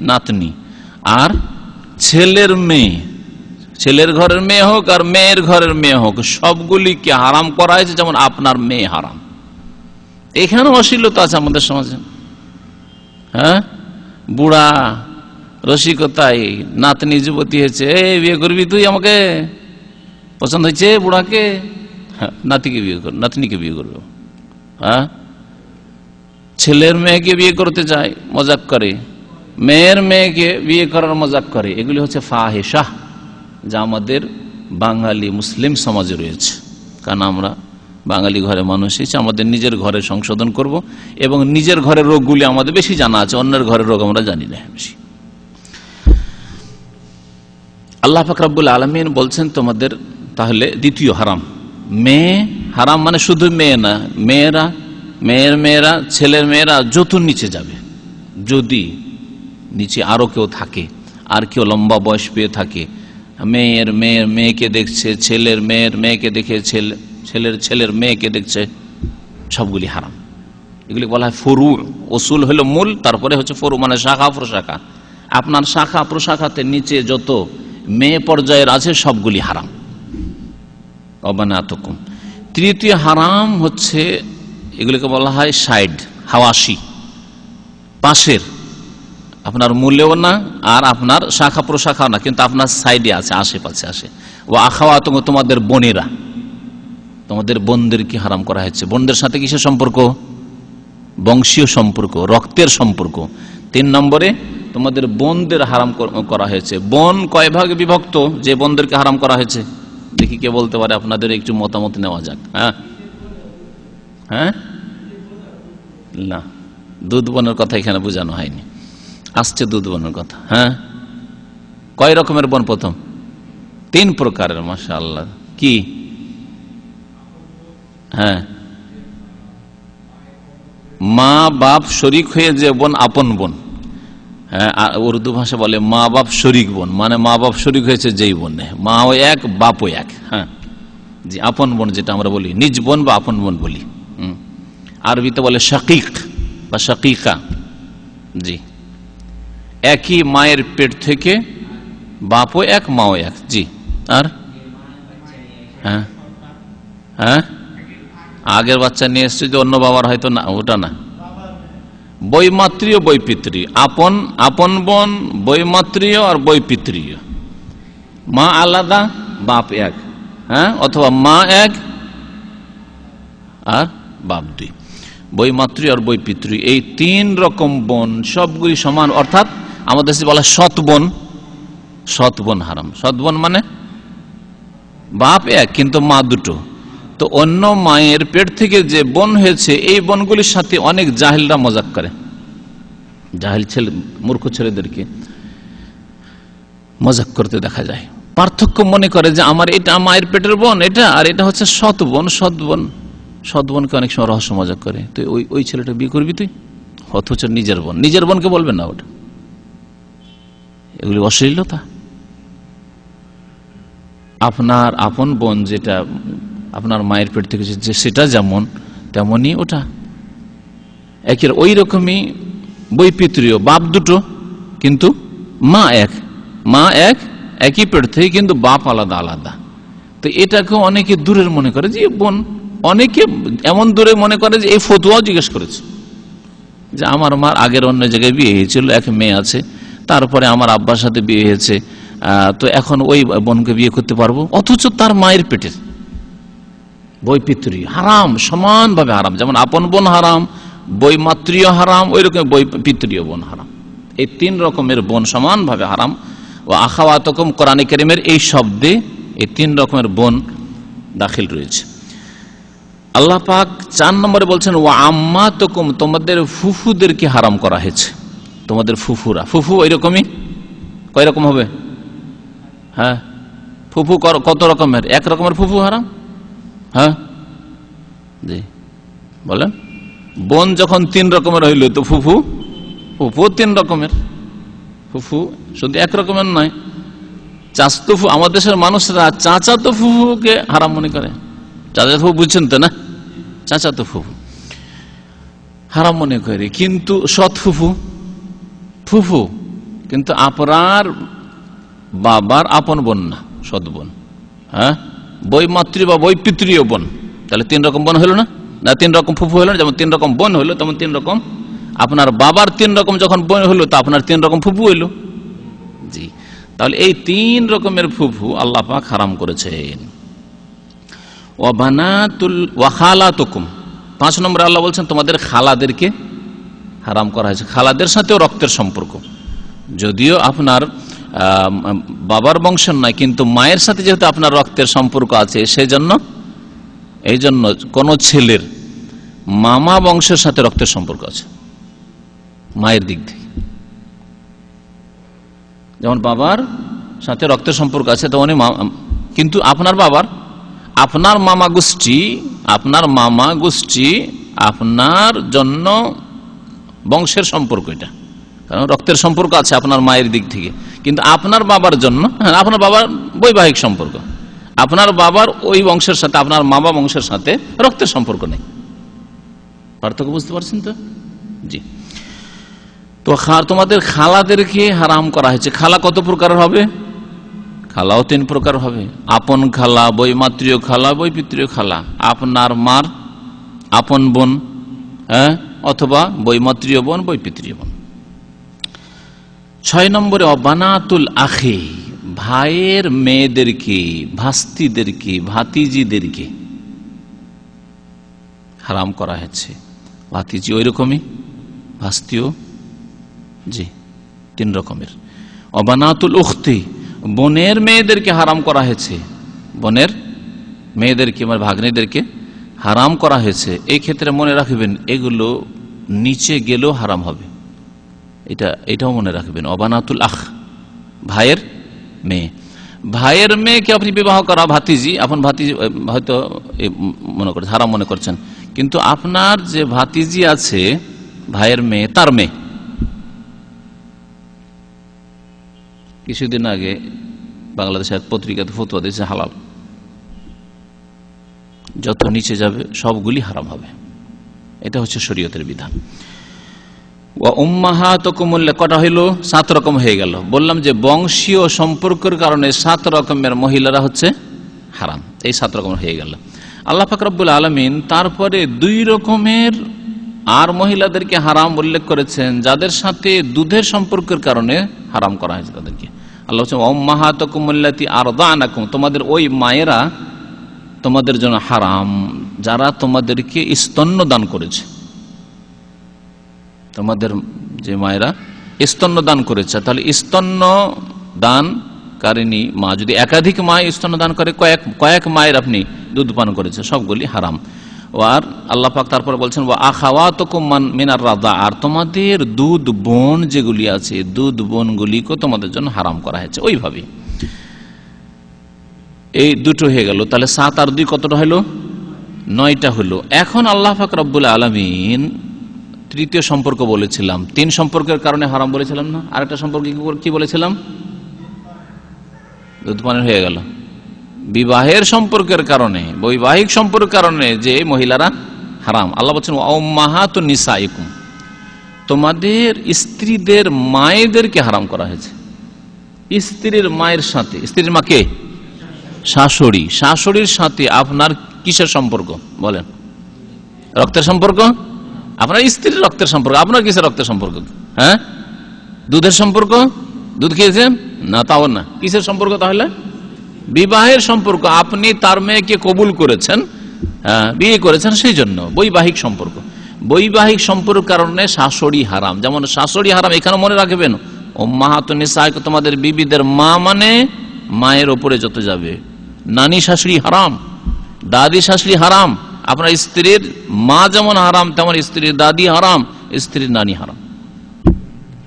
নাতনি, আর ছেলের মেয়ে, ছেলের ঘরের মেয়ে হোক আর মেয়ের ঘরের মেয়ে হোক, সবগুলিকে হারাম করা হয়েছে, যেমন আপনার মেয়ে হারাম। এখানে অশ্লীলতা আছে আমাদের সমাজে। হ্যাঁ, বুড়া রসিকতায় নাতনি যুবতী হয়েছে, এই বিয়ে করবি তুই, আমাকে পছন্দ হয়েছে বুড়াকে, নাতিকে বিয়ে করবে, নাতনিকে বিয়ে করবে। হ্যাঁ, ছেলের মেয়েকে বিয়ে করতে চায়, মজাক করে, মেয়ের মেয়েকে বিয়ে করার মজাক করে। এগুলি হচ্ছে ফাহিশা, যা আমাদের বাঙালি মুসলিম সমাজে রয়েছে। কারণ আমরা বাঙালি ঘরে মানুষ এসে আমাদের নিজের ঘরে সংশোধন করব, এবং নিজের ঘরের রোগগুলি আমাদের বেশি জানা আছে, অন্যের ঘরের রোগ আমরা জানি না বেশি। আল্লাহ পাক রব্বুল আলামিন বলছেন তোমাদের তাহলে দ্বিতীয় হারাম মেয়ে হারাম, মানে শুধু মেয়ে না, মেয়েরা, মেয়ের মেয়েরা, ছেলের মেয়েরা যত নিচে যাবে, যদি নিচে আরো কেউ থাকে, আর কেউ লম্বা বয়স পেয়ে থাকে, মেয়ের মেয়ের মেয়েকে দেখছে, ছেলের মেয়ের মেয়েকে দেখে, ছেলের ছেলের মেয়েকে দেখছে, সবগুলি হারাম। এগুলি বলা হয় ফরু। ওসুল হলো মূল, তারপরে হচ্ছে ফরু, মানে শাখা প্রশাখা। আপনার শাখা প্রশাখাতে নিচে যত মেয়ে পর্যায়ের আছে সবগুলি হারাম। অবানাতুকুম। তৃতীয় হারাম হচ্ছে এগুলিকে বলা হয় সাইড, হাওয়াসি, পাশের, আপনার মূলেও না আর আপনার শাখা প্রশাখাও না, কিন্তু আপনার সাইডে আছে, আশেপাশে আসে। ও আখাওয়াতুকুম, তোমাদের বোনেরা, তোমাদের বোনদেরকে হারাম করা হয়েছে। বোনদের সাথে কিসের সম্পর্ক? বংশীয় সম্পর্ক, রক্তের সম্পর্ক। 3 নম্বরে তোমাদের বোনদের হারাম করা হয়েছে। বোন কয় ভাগে বিভক্ত যে বোনদেরকে হারাম করা হয়েছে? দেখি কে বলতে পারে, আপনাদের একটু মতামত নেওয়া যাক। হ্যাঁ হ্যাঁ, না, দুধ বোনের কথা এখানে বোঝানো হয়নি, আসছে দুধ বোনের কথা। হ্যাঁ, কয় রকমের বোন? প্রথম 3 প্রকারের। মাশাআল্লাহ, কি? হ্যাঁ, মা বাপ শরিক হয়ে যে বোন, আপন বোন। হ্যাঁ, উর্দু ভাষা বলে মা বাপ শরিক বোন, মানে মা বাপ শরিক হয়েছে যেই বোন, মাও এক বাপও এক। হ্যাঁ জি, আপন বোন যেটা আমরা বলি, নিজ বোন বা আপন বোন বলি। আরবিতে বলে শাকিক বা শাকিকা। জি, একই মায়ের পেট থেকে বাপও এক, মাও এক। জি, আর হ্যাঁ হ্যাঁ, আগের বাচ্চা নিয়ে এসছে যে অন্য বাবার, হয়তো না, ওটা না। বৈমাত্রীয় বৈপিত্রী, আপন আপন বোন, বৈমাত্রীয় আর বৈপিত্রীয়। মা আলাদা, বাপ এক। হ্যাঁ, অথবা মা এক আর বাপ 2। বৈমাত্রী আর বৈপিত্রী, এই 3 রকম বোন সবগুলি সমান, অর্থাৎ আমাদের দেশে বলা সৎ বোন। সৎ বোন হারাম। সৎ বোন মানে বাপ এক কিন্তু মা 2। তো অন্য মায়ের পেট থেকে যে বোন হয়েছে, এই বোনগুলির সাথে অনেক জাহিলরা মজাক করে। জাহিল ছেলে, মূর্খ ছেলেদেরকে মজাক করতে দেখা যায়। পার্থক্য মনে করে যে আমার এটা মায়ের পেটের বোন এটা, আর এটা হচ্ছে সৎ বোন। সৎ বোন, সৎ বোনকে অনেক সময় রহস্য মজাক করে, তুই ওই ছেলেটা বিয়ে করবি তুই, অথচ নিজের বোন। নিজের বোনকে বলবেন না ওটা, এগুলি অশ্লীলতা। আপনার আপন বোন যেটা আপনার মায়ের পেট থেকে, সেটা যেমন তেমনই ওটা একের ওই রকমই। বৈপিত্রীয়, বাপ 2 কিন্তু মা এক। মা এক, একই পেট থেকে, কিন্তু বাপ আলাদা আলাদা। তো এটাকে অনেকে দূরের মনে করে যে বোন, অনেকে এমন দূরে মনে করে যে এই ফতুয়াও জিজ্ঞেস করেছে যে আমার মার আগের অন্য জায়গায় বিয়ে হয়েছিল, এক মেয়ে আছে, তারপরে আমার আব্বার সাথে বিয়ে হয়েছে, তো এখন ওই বোনকে বিয়ে করতে পারবো, অথচ তার মায়ের পেটের। বৈপিত্রীয় হারাম, সমানভাবে হারাম। যেমন আপন বোন হারাম, বৈমাত্রীয় হারাম, ওই রকম বৈপিত্রীয় বোন হারাম। এই 3 রকমের বোন সমানভাবে হারাম। ও আখাওয়াতকুম, কোরআনে কারীমের এই শব্দে এই 3 রকমের বোন দাখিল রয়েছে। আল্লাহ পাক 4 নম্বরে বলছেন ওয়া আম্মাতুকুম, তোমাদের ফুফুদেরকে হারাম করা হয়েছে। তোমাদের ফুফুরা, ফুফু এরকমই, কয় রকম হবে? হ্যাঁ, ফুফু কত রকমের? 1 রকমের ফুফু হারাম। হ্যাঁ জি বলেন। বোন যখন 3 রকমের হইল তো ফুফু 3 রকমের। ফুফু শুধু 1 রকমের নয়, চাচাতো ফুফু। আমাদের দেশের মানুষরা চাচাতো ফুফুকে হারাম মনে করে। চাচাতো ফুফু বুঝছেন তো না? চাচাতো ফুফু হারাম মনে করে, কিন্তু সৎ ফুফু ফুফু, কিন্তু আপনার বাবার আপন বোন না, সৎ বোন। হ্যাঁ, বৈমাতৃ বা বৈপিত্রীয় বোন। তাহলে 3 রকম বোন হলো না? 3 রকম ফুফু হলো না? যেমন 3 রকম বোন হলো, তেমন 3 রকম আপনার বাবার 3 রকম যখন বোন হলো, তা আপনার 3 রকম ফুফু হইলো। জি, তাহলে এই 3 রকমের ফুফু আল্লাহ পাক হারাম করেছেন। ওয়া বানাতুল ওয়া খালাতুকুম, 5 নম্বরে আল্লাহ বলছেন তোমাদের খালাদেরকে হারাম করা হয়েছে। খালাদের সাথেও রক্তের সম্পর্ক, যদিও আপনার বাবার বংশের নয়, কিন্তু মায়ের সাথে যেহেতু আপনার রক্তের সম্পর্ক আছে, সেজন্য এই জন্য কোন ছেলের মামা বংশের সাথে রক্তের সম্পর্ক আছে মায়ের দিক থেকে। যেমন বাবার সাথে রক্তের সম্পর্ক আছে তেমনি, কিন্তু আপনার বাবার আপনার মামা গোষ্ঠী আপনার জন্য বংশের সম্পর্ক, এটা কারণ রক্তের সম্পর্ক আছে আপনার মায়ের দিক থেকে। কিন্তু আপনার বাবার জন্য, হ্যাঁ, আপনার বাবার বৈবাহিক সম্পর্ক, আপনার বাবার ওই বংশের সাথে আপনার মামা বংশের সাথে রক্তের সম্পর্ক নেই। পার্থক্য বুঝতে পারছেন তো? জি। তো তোমাদের খালাদেরকে হারাম করা হয়েছে। খালা কত প্রকার হবে? খালাও 3 প্রকার হবে। আপন খালা, বৈমাতৃয় খালা, বৈপিত্রীয় খালা। আপনার মার আপন বোন, হ্যাঁ, অথবা বৈমাতৃয় বোন, বৈপিত্রীয় বোন। 6 নম্বরে অবানাতুল আখি, ভাইয়ের মেয়েদেরকে, ভাস্তিদেরকে, ভাতিজিদেরকে হারাম করা হয়েছে। ভাতিজি ওই রকমই, ভাস্তিও, জি, 3 রকমের। অবানাতুল উখতি, বোনের মেয়েদেরকে হারাম করা হয়েছে। বোনের মেয়েদেরকে, মানে ভাগ্নেদেরকে হারাম করা হয়েছে। এই ক্ষেত্রে মনে রাখবেন, এগুলো নিচে গেলেও হারাম হবে, এটাও মনে রাখবেন। অবানাতুল আখ, ভাইয়ের মেয়ে। ভাইয়ের মেয়েকে আপনি বিবাহ করা ভাতিজি, আপন ভাতিজি হয়তো মনে করছেন, হারাম মনে করছেন, কিন্তু আপনার যে ভাতিজি আছে ভাইয়ের মেয়ে, তার মেয়ে, কিছুদিন আগে বাংলাদেশের পত্রিকাতে ফতোয়া দিয়েছে হালাল। যত নিচে যাবে সবগুলি হারাম হবে, এটা হচ্ছে শরীয়তের বিধান। ওয়া উম্মাহাতুকুম, কটা হইল? 7 রকম হয়ে গেল। বললাম যে বংশীয় সম্পর্কের কারণে 7 রকমের মহিলারা হচ্ছে হারাম, এই 7 রকমের হয়ে গেল। আল্লাহ পাক রব্বুল আলামিন তারপরে 2 রকমের আর মহিলাদেরকে হারাম উল্লেখ করেছেন, যাদের সাথে দুধের সম্পর্কের কারণে হারাম করা হয়েছে তাদেরকে। আল্লাহ বলছেন উম্মাহাতুকুম আল্লাতী আরদানাকুম, তোমাদের ওই মায়েরা তোমাদের জন্য হারাম যারা তোমাদেরকে স্তন্য দান করেছে। তোমাদের যে মায়েরা স্তন্য দান করেছে, তাহলে স্তন্য দানকারিণী মা যদি একাধিক মা স্তন্য দান করে, কয়েক মায়ের আপনি দুধ পান করেছে, সবগুলি হারাম। আর আল্লাহ পাক তারপরে বলছেন ওয়া আখাওয়াতুকুম মিনার রাদা, আর তোমাদের দুধ বোন যেগুলি আছে, দুধ বোনগুলিকে তোমাদের জন্য হারাম করা হয়েছে। ওইভাবে এই 2টো হয়ে গেল। তাহলে 7 আর 2 কতটা হলো? 9টা হলো। এখন আল্লাহ পাক রব্বুল আলামিন 3য় সম্পর্ক বলেছিলাম, 3 সম্পর্কের কারণে হারাম বলেছিলাম না? আরেকটা সম্পর্কে কি বলেছিলাম? দুধ পানের হয়ে গেল। বিবাহের সম্পর্কের কারণে, বৈবাহিক সম্পর্কের কারণে যে মহিলারা হারাম, আল্লাহ বলছেন উম্মাহাতুন নিসাইকুম, তোমাদের স্ত্রীদের মায়েদেরকে হারাম করা হয়েছে। স্ত্রীর মায়ের সাথে, স্ত্রীর মাকে, শাশুড়ি, শাশুড়ির সাথে আপনার কিসের সম্পর্ক বলেন? রক্তের সম্পর্ক? আপনার স্ত্রীর রক্তের সম্পর্ক, আপনার কিসের রক্তের সম্পর্ক? হ্যাঁ, দুধের সম্পর্ক? দুধ খেয়েছেন না? তাও না। কিসের সম্পর্ক তাহলে? বিবাহের সম্পর্ক। আপনি তার মেয়েকে কবুল করেছেন, বিয়ে করেছেন সেই জন্য বৈবাহিক সম্পর্ক। বৈবাহিক সম্পর্কের কারণে শাশুড়ি হারাম। যেমন শাশুড়ি হারাম এখানে মনে রাখবেন, উম্মাহাতুন নিসা, তোমাদের বিবিদের মা মানে মায়ের ওপরে যত যাবে। নানি শাশুড়ি হারাম, দাদি শাশুড়ি হারাম। আপনার স্ত্রীর মা যেমন হারাম তেমন স্ত্রীর দাদি হারাম, স্ত্রীর নানি হারাম,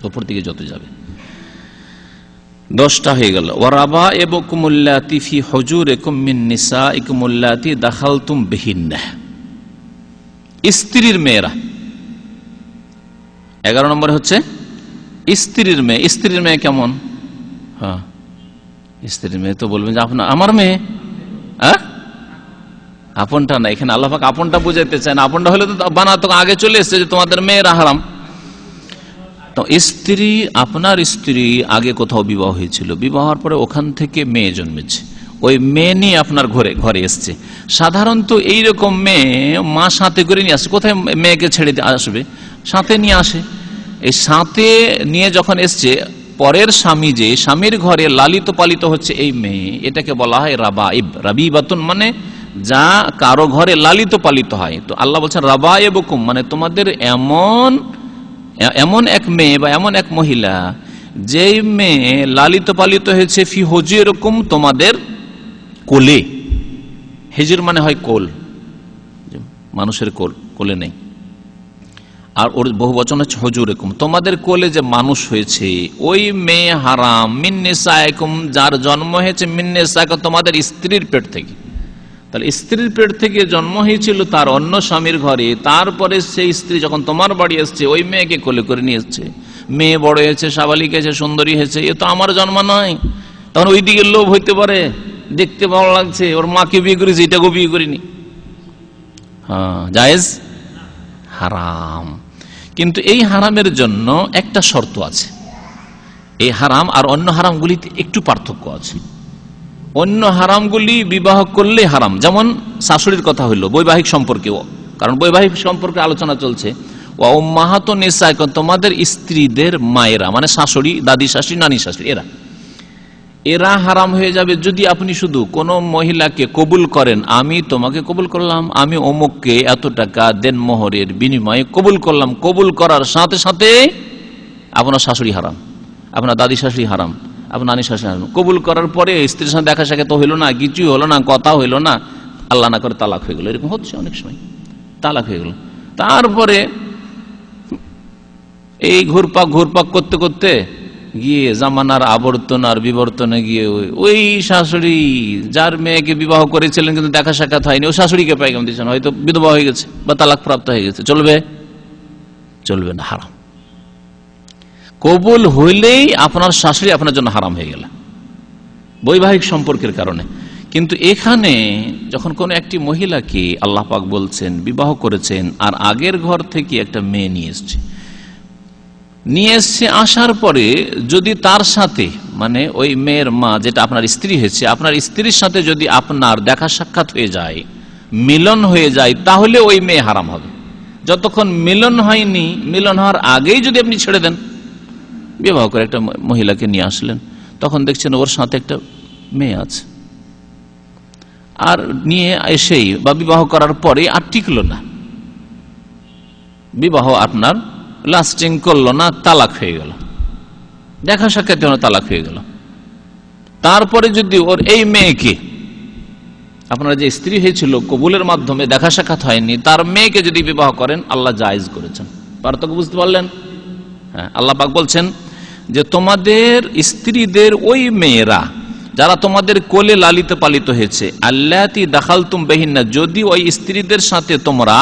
ওপর দিকে যত যাবে। 10টা হয়ে গেল। ওয়ারাবাইবুকুম আল্লাতী ফি হুজুরিকুম মিন নিসাইকুম আল্লাতী দাখালতুম বিহিন্নাহ, স্ত্রীর মেয়েরা। 11 নম্বরে হচ্ছে স্ত্রীর মেয়ে। স্ত্রীর মেয়ে কেমন? হ্যাঁ, স্ত্রীর মেয়ে তো বলবেন যে আপনার আমার মেয়ে, আপনটা না। এখানে আল্লাহ পাক আপনটা বুঝাইতে চান। আপনটা হলে তো বানাতো আগে চলে এসছে যে তোমাদের মেয়েরা হারাম। তো স্ত্রী, আপনার স্ত্রী আগে কোথাও বিবাহ হয়েছিল, বিবাহ হওয়ার পরে ওখান থেকে মেয়ে জন্মেছে, ওই মেয়ে নিয়ে আপনার ঘরে এসছে। সাধারণত এইরকম মেয়ে মা সাথে করে নিয়ে আসে। কোথায় মেয়েকে ছেড়ে আসবে? সাথে নিয়ে আসে। এই সাথে নিয়ে যখন এসছে, পরের স্বামী যে স্বামীর ঘরে লালিত পালিত হচ্ছে এই মেয়ে, এটাকে বলা হয় রাবাইব। রাবিবাতুন মানে যা কারো ঘরে লালিত পালিত হয়। তো আল্লাহ বলছেন রাবাইবুকুম মানে তোমাদের এমন এক মেয়ে বা এমন এক মহিলা যেই মেয়ে লালিত পালিত হয়েছে ফি হুজুরিকুম তোমাদের কোলে। হিজর মানে হয় কোল, মানুষের কোল, কোলে নেই। আর ওর বহু বচন হচ্ছে হুজুরিকুম, তোমাদের কোলে যে মানুষ হয়েছে ওই মেয়ে হারাম। মিন নিসাইকুম, যার জন্ম হয়েছে মিন নিসাইকুম তোমাদের স্ত্রীর পেট থেকে। তাহলে স্ত্রীর পেট থেকে জন্ম হয়েছিল তার অন্য স্বামীর ঘরে, তারপরে সেই স্ত্রী যখন তোমার বাড়ি এসছে ওই মেয়েকে কোলে করে নিয়ে এসছে। মেয়ে বড় হয়েছে, সাবালিক হয়েছে, সুন্দরী হয়েছে, এ তো আমার জন্ম নয়। তখন ওই দিকে লোভ হইতে পারে, দেখতে ভালো লাগছে, ওর মাকে বিয়ে করেছে, এটাকেও বিয়ে করিনি। হ্যাঁ, জায়েজ? হারাম। কিন্তু এই হারামের জন্য একটা শর্ত আছে। এই হারাম আর অন্য হারামগুলিতে একটু পার্থক্য আছে। অন্য হারামগুলি বিবাহ করলে হারাম, যেমন শাশুড়ির কথা হইল, বৈবাহিক সম্পর্কেও, কারণ বৈবাহিক সম্পর্কে আলোচনা চলছে। ওয়া উম্মাহাতুন নিসাইকুম তোমাদের স্ত্রীদের মায়েরা মানে শাশুড়ি, দাদি শাশুড়ি, নানি শাশুড়ি, এরা হারাম হয়ে যাবে যদি আপনি শুধু কোনো মহিলাকে কবুল করেন। আমি তোমাকে কবুল করলাম, আমি অমুককে এত টাকা দেনমোহরের বিনিময়ে কবুল করলাম। কবুল করার সাথে সাথে আপনার শাশুড়ি হারাম, আপনার দাদি শাশুড়ি হারাম, আপনার নানি শাশুড়ি হারাম। কবুল করার পরে স্ত্রীর সাথে দেখা সাক্ষাৎ হইল না, কিছুই হলো না, কথা হইল না, আল্লাহ না করে তালাক হয়ে গেল। এরকম হচ্ছে অনেক সময়, তালাক হয়ে গেল। তারপরে এই ঘুরপাক করতে করতে গিয়ে জামানার আবর্তন আর বিবর্তনে গিয়ে ওই শাশুড়ি যার মেয়েকে বিবাহ করেছিলেন কিন্তু দেখা সাক্ষাৎ হয়নি, ওই শাশুড়িকে পাইকাম দিচ্ছেন, হয়তো বিধবা হয়ে গেছে বা তালাক প্রাপ্ত হয়ে গেছে। চলবে? চলবে না, হারাম। কবুল হইলেই আপনার শাশুড়ি আপনার জন্য হারাম হয়ে গেল বৈবাহিক সম্পর্কের কারণে। কিন্তু এখানে যখন কোন একটি মহিলাকে আল্লাহ পাক বলছেন বিবাহ করেছেন আর আগের ঘর থেকে একটা মেয়ে নিয়ে এসছে, আসার পরে যদি তার সাথে মানে ওই মেয়ের মা যেটা আপনার স্ত্রী হয়েছে, আপনার স্ত্রীর সাথে যদি আপনার দেখা সাক্ষাৎ হয়ে যায়, মিলন হয়ে যায়, তাহলে ওই মেয়ে হারাম হবে। যতক্ষণ মিলন হয়নি, মিলন হওয়ার আগেই যদি আপনি ছেড়ে দেন, বিবাহ করে একটা মহিলাকে নিয়ে আসলেন, তখন দেখছেন ওর সাথে একটা মেয়ে আছে, আর নিয়ে এসেই বা বিবাহ করার পরে আর টিকলো না, বিবাহ আপনার লাস্টিং করলো না, তালাক হয়ে গেল, দেখা সাক্ষাৎ তালাক হয়ে গেল। তারপরে যদি ওর এই মেয়েকে আপনার যে স্ত্রী হয়েছিল কবুলের মাধ্যমে দেখা সাক্ষাৎ হয়নি, তার মেয়েকে যদি বিবাহ করেন, আল্লাহ জায়েজ করেছেন। পার্থক্য বুঝতে পারলেন? হ্যাঁ, আল্লাহ পাক বলছেন যে তোমাদের স্ত্রীদের ওই মেয়েরা যারা তোমাদের কোলে লালিত পালিত হয়েছে, আল্লাতি দাখালতুম বিহিন্না, যদি ওই স্ত্রীদের সাথে তোমরা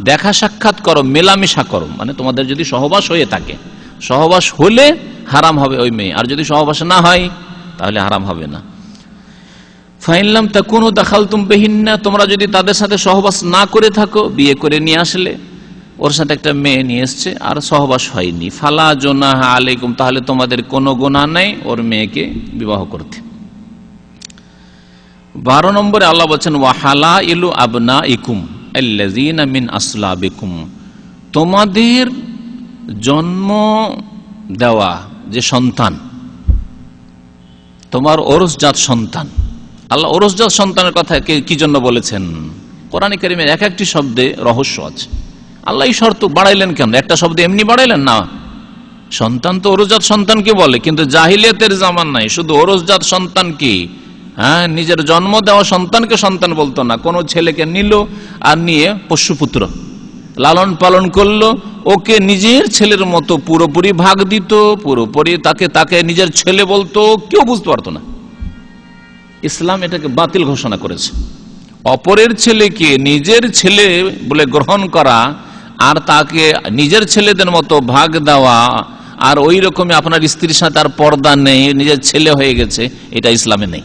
দেখা সাক্ষাৎ করো, মেলামেশা করো, মানে তোমাদের যদি সহবাস হয়ে থাকে, সহবাস হলে হারাম হবে ওই মেয়ে, আর যদি সহবাস না হয় তাহলে হারাম হবে না। ফাইনলাম তাকুনু দাখালতুম বিহিন্না, তোমরা যদি তাদের সাথে সহবাস না করে থাকো, বিয়ে করে নিয়ে আসলে, ওর সাথে একটা মেয়ে নিয়ে এসছে আর সহবাস হয়নি, ফালা জুনাহা আলাইকুম, তাহলে তোমাদের কোনো গুনাহ নেই ওর মেয়েকে বিবাহ করতে। 12 নম্বরে আল্লাহ বলছেন ওয়া হালাইলু আবনাইকুম আল্লাযীনা মিন আসলাবিকুম, তোমাদের জন্ম দেওয়া যে সন্তান, তোমার ওরসজাত সন্তান। আল্লাহ ওরসজাত সন্তানের কথা কি জন্য বলেছেন? কোরআনে কারিমের এক একটি শব্দে রহস্য আছে। আল্লাহ এই শর্ত বাড়াইলেন কেন? একটা শব্দ এমনি বাড়াইলেন না। সন্তান তো ওরজাত সন্তানকে বলে, কিন্তু জাহিলিয়াতের জামান নাই, শুধু ওরজাত সন্তান কি, হ্যাঁ, নিজের জন্ম দেওয়া সন্তানকে সন্তান বলতো না। কোন ছেলেকে নিল আর নিয়ে পোষ্যপুত্র লালন পালন করলো, ওকে নিজের ছেলের মতো পুরোপুরি ভাগ দিত, পুরোপুরি তাকে নিজের ছেলে বলতো, কেউ বুঝতে পারতো না। ইসলাম এটাকে বাতিল ঘোষণা করেছে। অপরের ছেলেকে নিজের ছেলে বলে গ্রহণ করা আর তাকে নিজের ছেলেদের মতো ভাগ দেওয়া, আর ওই রকমই আপনার স্ত্রীর সাথে আর পর্দা নেই, নিজের ছেলে হয়ে গেছে, এটা ইসলামে নেই।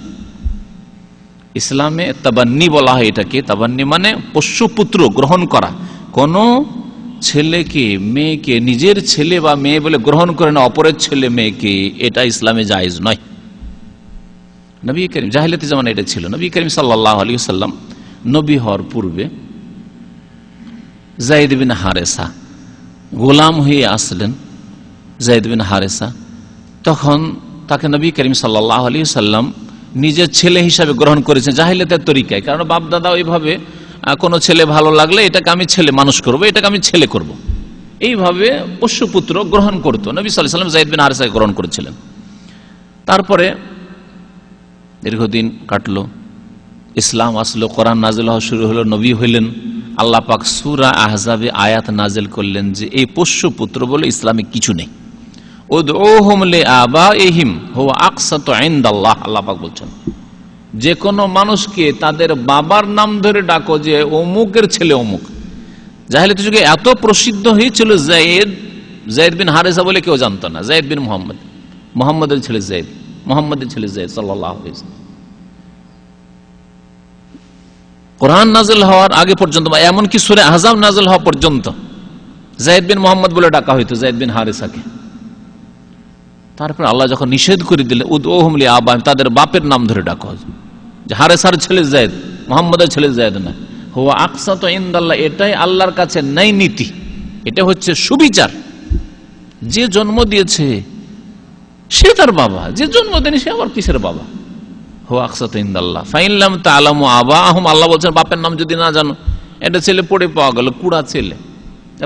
ইসলামে তাবান্নি বলা হয় এটাকে। তাবান্নি মানে পোষ্যপুত্র গ্রহণ করা। কোন ছেলেকে মেয়েকে নিজের ছেলে বা মেয়ে বলে গ্রহণ করে না অপরের ছেলে মেয়েকে, এটা ইসলামে জায়েজ নয়। নবী করিম জাহিলিয়াতের জামানে এটা ছিল। নবী করিম সাল্লাল্লাহু আলাইহি ওয়াসাল্লাম নবী হওয়ার পূর্বে যায়েদ বিন হারেসা গোলাম হয়ে আসলেন। যায়েদ বিন হারেসা তখন তাকে নবী করিম সাল্লাল্লাহু আলাইহি ওয়াসাল্লাম নিজের ছেলে হিসাবে গ্রহণ করেছেন জাহিলিয়াতের তরিকায়। কারণ বাপ দাদা ওইভাবে কোনো ছেলে ভালো লাগলে এটাকে আমি ছেলে মানুষ করব, এটাকে আমি ছেলে করব, এইভাবে পোষ্যপুত্র গ্রহণ করতো। নবী সাল্লাল্লাহু আলাইহি ওয়াসাল্লাম যায়েদ বিন হারেসাকে গ্রহণ করেছিলেন। তারপরে দীর্ঘদিন কাটলো, ইসলাম আসলো, কোরআন নাজিল হওয়া শুরু হলো, নবী হইলেন। আল্লাহ পাক সূরা আহজাবে আয়াত নাজিল করলেন যে এই পোষ্যপুত্র বলে ইসলামে কিছু নেই। উদউহুম লিআবাইহিম হুয়া আকসাতু ইনদাল্লাহ, আল্লাহ পাক বলছেন যে কোনো মানুষকে তাদের বাবার নাম ধরে ডাকো, যে অমুকের ছেলে অমুক। জাহেলিয়াতের যুগে এত প্রসিদ্ধ হয়েছিল যায়েদ বিন হারেসা বলে কেউ জানতো না। যায়েদ বিন মুহাম্মদ, মুহাম্মদের ছেলে যায়েদ, মুহাম্মদের ছেলে যায়েদ সাল্লাল্লাহু আলাইহি ওয়াসাল্লাম। কোরআন নাজিল হওয়ার আগে পর্যন্ত, এমনকি সূরা আহজাব নাজিল হওয়া পর্যন্ত যায়েদ বিন মুহাম্মদ বলে ডাকা হইতো যায়েদ বিন হারেসাকে। তারপর আল্লাহ যখন নিষেধ করে দিলে উদউহুম লিআবাইহিম, তাদের বাপের নাম ধরে ডাকা হয়, যে হারেসার ছেলে যায়েদ, মুহাম্মদের ছেলে যায়েদ না। হুয়া আকসাতু ইনদাল্লাহ, এটাই আল্লাহর কাছে ন্যায় নীতি, এটা হচ্ছে সুবিচার। যে জন্ম দিয়েছে সে তার বাবা, যে জন্ম দেয়নি সে আবার কিসের বাবা। হুয়া আকসাতু ইনদাল্লাহ ফাইন লাম তা'লামু আবাহুম, আল্লাহ বলছেন বাপের নাম যদি না জানো, এটা ছেলে পড়ে পাওয়া গেল, কুড়া ছেলে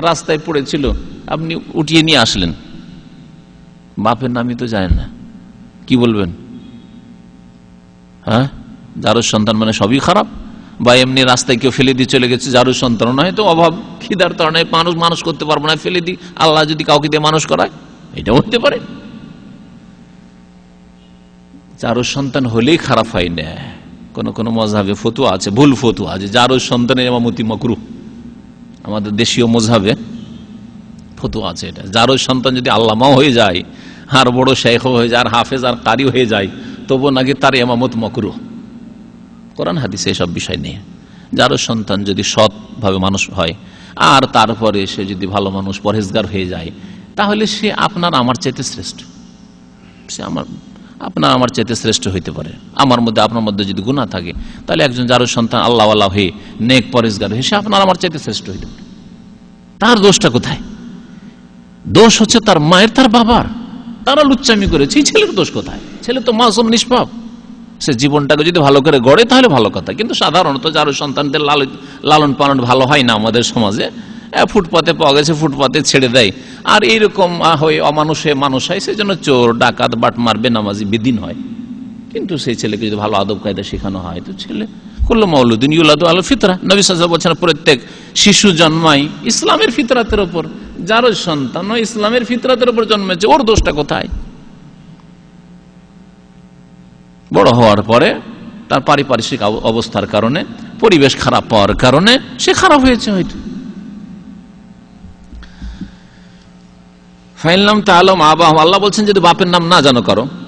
রাস্তায় পড়েছিল, আপনি উঠিয়ে নিয়ে আসলেন, বাপের নামই তো যায় না, কি বলবেন? হ্যাঁ, যারুর সন্তান মানে সবই খারাপ। বা এমনি রাস্তায় কেউ ফেলে দিয়ে চলে গেছে, যারুর সন্তান নয়, তো অভাব খিদার কারণে মানুষ করতে পারবো না, ফেলে দিই, আল্লাহ যদি কাউকে দিয়ে মানুষ করায়, এটাও হতে পারে। যারুর সন্তান হলেই খারাপ হয় না। কোন কোন মজহাবে ফতুয়া আছে, ভুল ফতুয়া আছে, যারুর সন্তানের ইমামতি মাকরুহ। আমাদের দেশীয় মজহাবে ফতুয়া আছে এটা, যারুর সন্তান যদি আল্লামাও হয়ে যায়, আর বড় শেখ হয়ে যায়, আর হাফেজ আর কারি হয়ে যায়, তবু নাকি তার ইমামত মাকরুহ। কোরআন হাদিসে এসব বিষয় নেই। যারুর সন্তান যদি সৎভাবে মানুষ হয়, আর তারপরে সে যদি ভালো মানুষ পরহেজগার হয়ে যায়, তাহলে সে আপনার আমার চাইতে শ্রেষ্ঠ। সে আপনার আমার চাইতে শ্রেষ্ঠ হইতে পারে। আমার মধ্যে আপনার মধ্যে যদি গুনাহ থাকে, তাহলে একজন যারুর সন্তান আল্লাহওয়ালা হয়ে নেক পরহেজগার হয়ে, সে আপনার আমার চাইতে শ্রেষ্ঠ হইতে পারে। তার দোষটা কোথায়? দোষ হচ্ছে তার মায়ের, তার বাবার। তারা লুচ্চামি করেছে, এই ছেলের দোষ কোথায়? ছেলে তো মাসুম নিষ্পাপ, সে জীবনটাকে যদি ভালো করে গড়ে তাহলে ভালো কথা। কিন্তু সাধারণত যারুর সন্তানদের লালন পালন ভালো হয় না আমাদের সমাজে। ফুটপাতে পাওয়া গেছে, ফুটপাতে ছেড়ে দেয়, আর এইরকম হয়ে অমানুষে মানুষ হয়, সেই জন্য চোর ডাকাত বাটমার বেনামাজি বেদিন হয়। কিন্তু সেই ছেলেকে যদি ভালো আদব কায়দা শেখানো হয়, তো ছেলে কুল্লু মাউলুদিন ইউলাদু আলাল ফিতরা, নবী সাল্লাল্লাহু আলাইহি ওয়াসাল্লাম বলেছেন প্রত্যেক শিশু জন্মায় ইসলামের ফিতরাতের উপর। যারুর সন্তান ইসলামের ফিতরাতের উপর জন্মেছে, ওর দোষটা কোথায়? বড় হওয়ার পরে তার পারিপার্শ্বিক অবস্থার কারণে, পরিবেশ খারাপ পাওয়ার কারণে সে খারাপ হয়েছে হয়তো। ফাইনলাম তাআলাম আবাহুম, আল্লাহ বলছেন যদি বাপের নাম না জানো,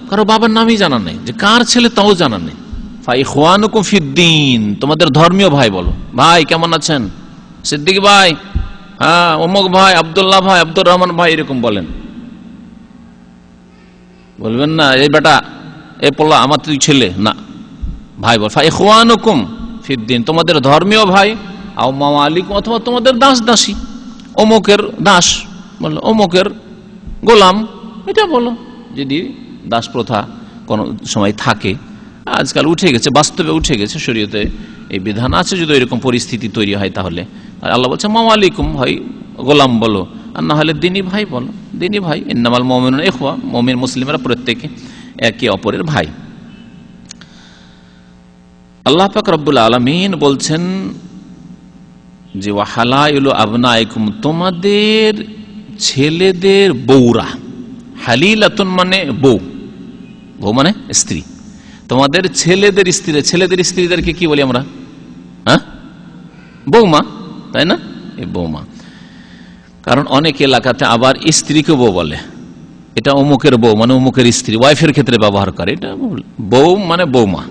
কারো বাবার নামই জানা নেই, যে কার ছেলে তাও জানা নেই। ফাইখওয়ানুকুম ফিদ্দীন, তোমাদের ধর্মীয় ভাই বলো। ভাই কেমন আছেন? সিদ্দিক ভাই, হ্যাঁ অমুক ভাই, আব্দুল্লাহ ভাই, আব্দুর রহমান ভাই, এরকম বলেন। বলবেন না এই বেটা, এ পোলা আমার তুই ছেলে না, ভাই বল। ফাইখওয়ানুকুম ফিদ্দীন, তোমাদের ধর্মীয় ভাই। আও মাওয়ালিকুম, অথবা তোমাদের দাস দাসী, অমুকের দাস বললো, অমুকের গোলাম, এটা বলো। যদি দাস প্রথা কোন সময় থাকে, আজকাল উঠে গেছে, বাস্তবে উঠে গেছে, শরীয়তে এই বিধান আছে, যদি এরকম পরিস্থিতি তৈরি হয় তাহলে। আর আল্লাহ বলছে মাওয়ালিকুম, হয় গোলাম বলো, আর না হলে দিনী ভাই বলো। দিনী ভাই, ইন্নামাল মুমিনুনা ইখওয়া, মুমিন মুসলিমরা প্রত্যেকে একে অপরের ভাই। আল্লাহ পাক রব্বুল আলামিন বলছেন যে ওয়াহালাইলু আবনাইকুম, তোমাদের ছেলেদের বউরা, হালিলাতুন মানে বউ, বউ মানে স্ত্রী, তোমাদের ছেলেদের স্ত্রী, ছেলেদের স্ত্রীদেরকে কি বলি আমরা? হ্যাঁ, বৌমা, তাই না? এই বৌমা, কারণ অনেক এলাকাতে আবার স্ত্রীকে বউ বলে, এটা অমুকের বউ মানে অমুকের স্ত্রী, ওয়াইফের ক্ষেত্রে ব্যবহার করে, এটা বউ মানে বৌমা।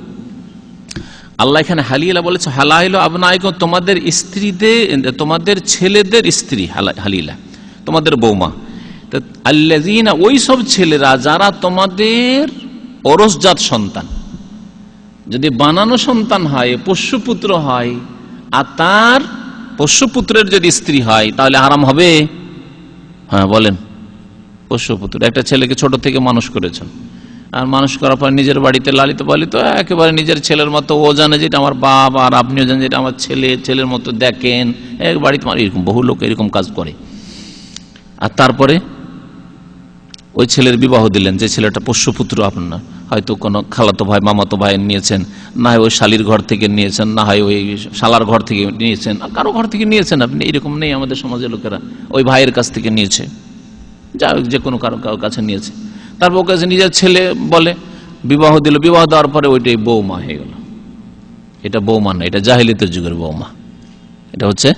আল্লাহ এখানে হালিলা বলেছে হালাইলু আবনাইকুম, তোমাদের স্ত্রীদের, তোমাদের ছেলেদের স্ত্রী হালিলা, তোমাদের বৌমা। আল্লাযীনা, ওই সব ছেলেরা যারা তোমাদের ওরসজাত সন্তান, যদি বানানো সন্তান হয়, পোষ্যপুত্র হয়, আর তার পোষ্যপুত্রের যদি স্ত্রী হয় তাহলে হারাম হবে? হ্যাঁ বলেন, পোষ্যপুত্র, একটা ছেলেকে ছোট থেকে মানুষ করেছেন, আর মানুষ করার পর নিজের বাড়িতে লালিত পালিত একেবারে নিজের ছেলের মতো, ও জানে যেটা আমার বাপ, আর আপনিও জানেন যেটা আমার ছেলে, ছেলের মতো দেখেন, এক বাড়িতে এরকম বহু লোক এরকম কাজ করে। আর তারপরে ওই ছেলের বিবাহ দিলেন, যে ছেলেটা পোষ্যপুত্র আপনার, হয়তো কোনো খালাতো ভাই মামাতো ভাই নিয়েছেন, না হয় ওই শালির ঘর থেকে নিয়েছেন, না হয় ওই শালার ঘর থেকে নিয়েছেন, কারো ঘর থেকে নিয়েছেন আপনি, এরকম নেই আমাদের সমাজের লোকেরা, ওই ভাইয়ের কাছ থেকে নিয়েছে, যা যে কোনো কারো কাছে নিয়েছে, তারপর ওর কাছে নিজের ছেলে বলে বিবাহ দিল, বিবাহ দেওয়ার পরে ওইটাই বৌমা হয়ে গেল। এটা বৌমা না, এটা জাহেলিয়াতের যুগের বৌমা, এটা হচ্ছে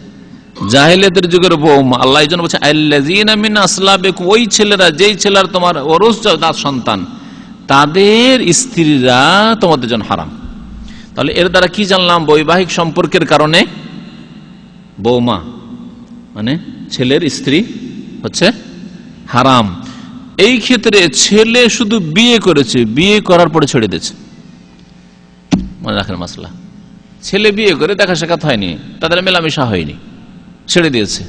জাহেলিয়াতের যুগের বৌমা। আল্লাহ এই জন্য বলছে আল্লাযীনা মিন আসলাবিকুম, ওই ছেলেরা, যেই ছেলের তোমার ওরসজাত সন্তান, তাদের স্ত্রীরা তোমাদের জন্য হারাম। তাহলে এর দ্বারা কি জানলাম? বৈবাহিক সম্পর্কের কারণে বৌমা মানে ছেলের স্ত্রী হচ্ছে হারাম। এই ক্ষেত্রে ছেলে শুধু বিয়ে করেছে, বিয়ে করার পরে ছেড়ে দিয়েছে, মনে রাখেন মাসলা, ছেলে বিয়ে করে দেখা সাক্ষাৎ হয়নি, তাদের মেলামেশা হয়নি, ছেড়ে দিয়েছে।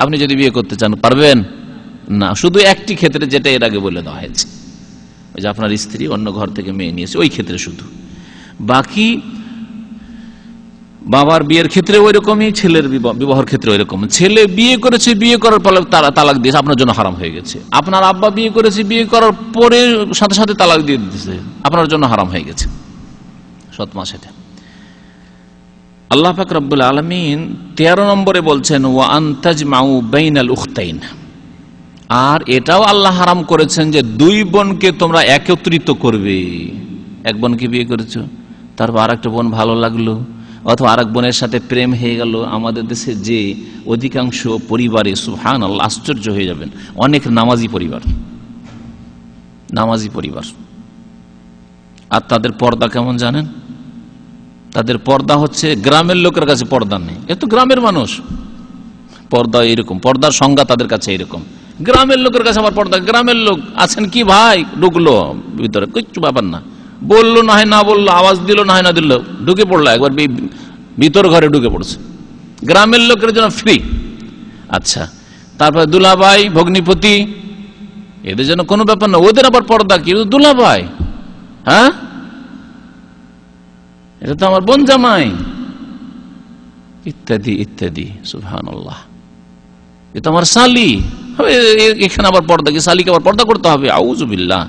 আপনি যদি বিয়ে করতে চান পারবেন না, শুধু একটি ক্ষেত্রে যেটা এর আগে বলে দেওয়া হয়েছে, ওই যে আপনার স্ত্রী অন্য ঘর থেকে মেয়ে নিয়েছে, ওই ক্ষেত্রে শুধু। বাকি বাবার বিয়ের ক্ষেত্রে ওই রকমই, ছেলের বিবাহের ক্ষেত্রে ওই রকম। ছেলে বিয়ে করেছে, বিয়ে করার পরে তালাক দিয়েছে, আপনার জন্য হারাম হয়ে গেছে। আপনার আব্বা বিয়ে করেছে, বিয়ে করার পরে সাথে সাথে তালাক দিয়ে দিয়েছে, আপনার জন্য হারাম হয়ে গেছে, সৎমা সেটা। আল্লাহ পাক রব্বুল আলামিন 13 নম্বরে বলছেন ওয়া আন তাজমাউ বাইনাল উখতাইন, আর এটাও আল্লাহ হারাম করেছেন যে দুই বোনকে তোমরা একত্রিত করবে। এক বোনকে বিয়ে করেছো, তারপর আরেকটা বোন ভালো লাগলো, অথবা আরেক বোনের সাথে প্রেম হয়ে গেল। আমাদের দেশে যে অধিকাংশ পরিবারে, সুবহানাল্লাহ, আশ্চর্য হয়ে যাবেন, অনেক নামাজি পরিবার, নামাজি পরিবার, আর তাদের পর্দা কেমন জানেন? তাদের পর্দা হচ্ছে গ্রামের লোকের কাছে পর্দা নেই, এত গ্রামের মানুষ, পর্দা এরকম, পর্দার সংজ্ঞা তাদের কাছে এরকম। গ্রামের লোকের কাছে আমার পর্দা, গ্রামের লোক আছেন কি ভাই, ঢুকলো ভিতরে, কিচ্ছু ব্যাপার না, বললো না হয় না বললো, আওয়াজ দিল না হয় না দিল, ঢুকে পড়লো, একবার ভিতর ঘরে ঢুকে পড়ছে, গ্রামের লোকের জন্য ফ্রি। আচ্ছা, তারপরে দুলাভাই ভগ্নিপতি, এদের জন্য কোনো ব্যাপার না, ওদের আবার পর্দা কি, দুলাভাই, হ্যাঁ এটা তো আমার বোন জামাই, ইত্যাদি ইত্যাদি, সুবহানাল্লাহ, এটা আমার শালি, এখানে আবার পর্দা কি, শালিকে আবার পর্দা করতে হবে, আউযুবিল্লাহ,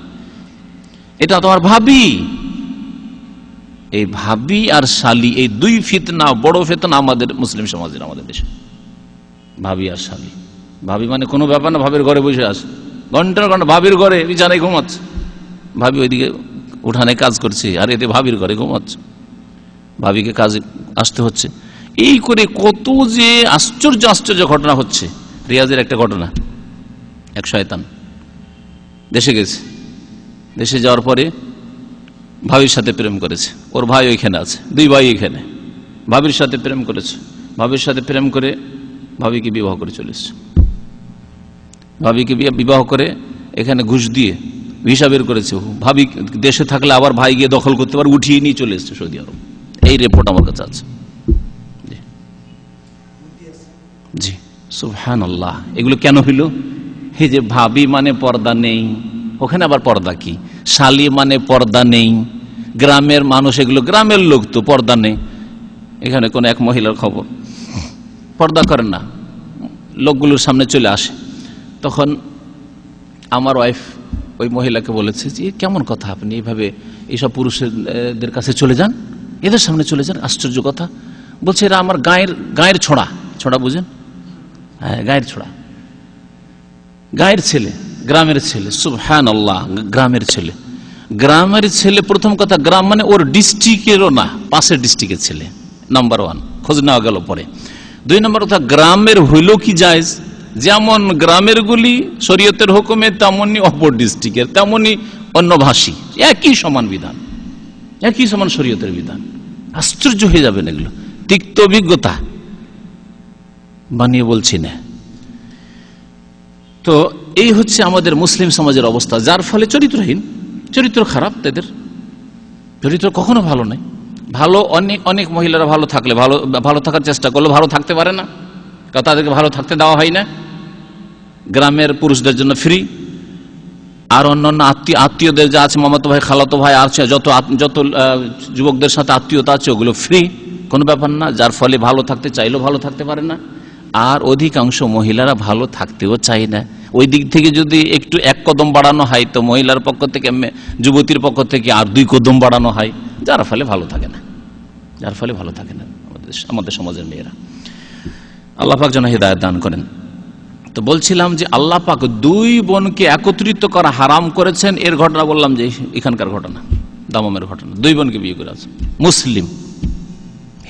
এটা তোমার ভাবি। এই ভাবি আর শালি, এই দুই ফিতনা, বড় ফিতনা আমাদের মুসলিম সমাজের, আমাদের দেশে। ভাবি আর শালি, ভাবি মানে কোনো ব্যাপার না, ভাবির ঘরে বসে আছে ঘন্টার ঘন্টা, ভাবির ঘরে বিছানায় ঘুমাচ্ছে, ভাবি ওইদিকে উঠানে কাজ করছে, আর এতে ভাবির ঘরে ঘুমাচ্ছে, ভাবিকে কাজে আসতে হচ্ছে। এই করে কত যে আশ্চর্য আশ্চর্য ঘটনা হচ্ছে। রিয়াজের একটা ঘটনা, এক শয়তান দেশে গেছে, দেশে যাওয়ার পরে ভাবির সাথে প্রেম করেছে, ওর ভাই ওইখানে আছে, দুই ভাই এখানে, ভাবির সাথে প্রেম করেছে, ভাবির সাথে প্রেম করে ভাবিকে বিবাহ করে চলে এসছে, ভাবিকে বিবাহ করে এখানে ঘুষ দিয়ে ভিসা বের করেছে। ভাবি দেশে থাকলে আবার ভাই গিয়ে দখল করতে পারে, উঠিয়ে নিয়ে চলে এসছে সৌদি আরব। এই রিপোর্ট আমার কাছে আছে। জি, সুবহানাল্লাহ। এগুলো কেন হইল? এই যে ভাবি মানে পর্দা নেই, ওখানে আবার পর্দা কি, শালি মানে পর্দা নেই, গ্রামের মানুষ, এগুলো গ্রামের লোক তো পর্দা নেই, এখানে কোন এক মহিলার খবর, পর্দা করেন না, লোকগুলোর সামনে চলে আসে। তখন আমার ওয়াইফ ওই মহিলাকে বলেছে যে কেমন কথা, আপনি এইভাবে এইসব পুরুষদের কাছে চলে যান, এদের সামনে চলে যান, আশ্চর্য কথা। বলছে এরা আমার গায়ের ছোড়া, ছোড়া বুঝেন? হ্যাঁ, গায়ের ছোড়া, গায়ের ছেলে, গ্রামের ছেলে। সুবহানাল্লাহ, গ্রামের ছেলে, গ্রামের ছেলে। প্রথম কথা, গ্রাম মানে ওর ডিস্ট্রিক্টেরও না, পাশের ডিস্ট্রিক্টের ছেলে, নাম্বার ওয়ান, খোঁজ নেওয়া গেল পরে। দুই নম্বর কথা, গ্রামের হইল কি জায়েজ, যেমন গ্রামের গুলি শরীয়তের হুকুমে, তেমনি অপর ডিস্ট্রিক্টের, তেমনি অন্য ভাষী, একই সমান বিধান, একই সমান শরীয়তের বিধান। আশ্চর্য হয়ে যাবেন এগুলো, তিক্ত অভিজ্ঞতা, বানিয়ে বলছি না। তো এই হচ্ছে আমাদের মুসলিম সমাজের অবস্থা, যার ফলে চরিত্রহীন, চরিত্র খারাপ, তাদের চরিত্র কখনো ভালো নয়। ভালো অনেক মহিলারা ভালো থাকলে, ভালো থাকার চেষ্টা করলে ভালো থাকতে পারে না, কারণ তাদেরকে ভালো থাকতে দেওয়া হয় না। গ্রামের পুরুষদের জন্য ফ্রি, আর অন্যান্য আত্মীয়দের যা আছে, মামাতো ভাই, খালাতো ভাই, আর যত যুবকদের সাথে আত্মীয়তা আছে ওগুলো ফ্রি, কোনো ব্যাপার না। যার ফলে ভালো থাকতে চাইলেও ভালো থাকতে পারে না, আর অধিকাংশ মহিলারা ভালো থাকতেও চায় না। ওই দিক থেকে যদি একটু এক কদম বাড়ানো হয়, তো মহিলার পক্ষ থেকে, যুবতীর পক্ষ থেকে আর 2 কদম বাড়ানো হয়, যার ফলে ভালো থাকে না, যার ফলে ভালো থাকে না আমাদের সমাজের মেয়েরা। আল্লাহ পাক যেন হিদায়াত দান করেন। তো বলছিলাম যে আল্লাহ পাক 2 বোনকে একত্রিত করা হারাম করেছেন। এর ঘটনা বললাম যে এখানকার ঘটনা, দামামের ঘটনা। 2 বোনকে বিয়ে করে আছে মুসলিম,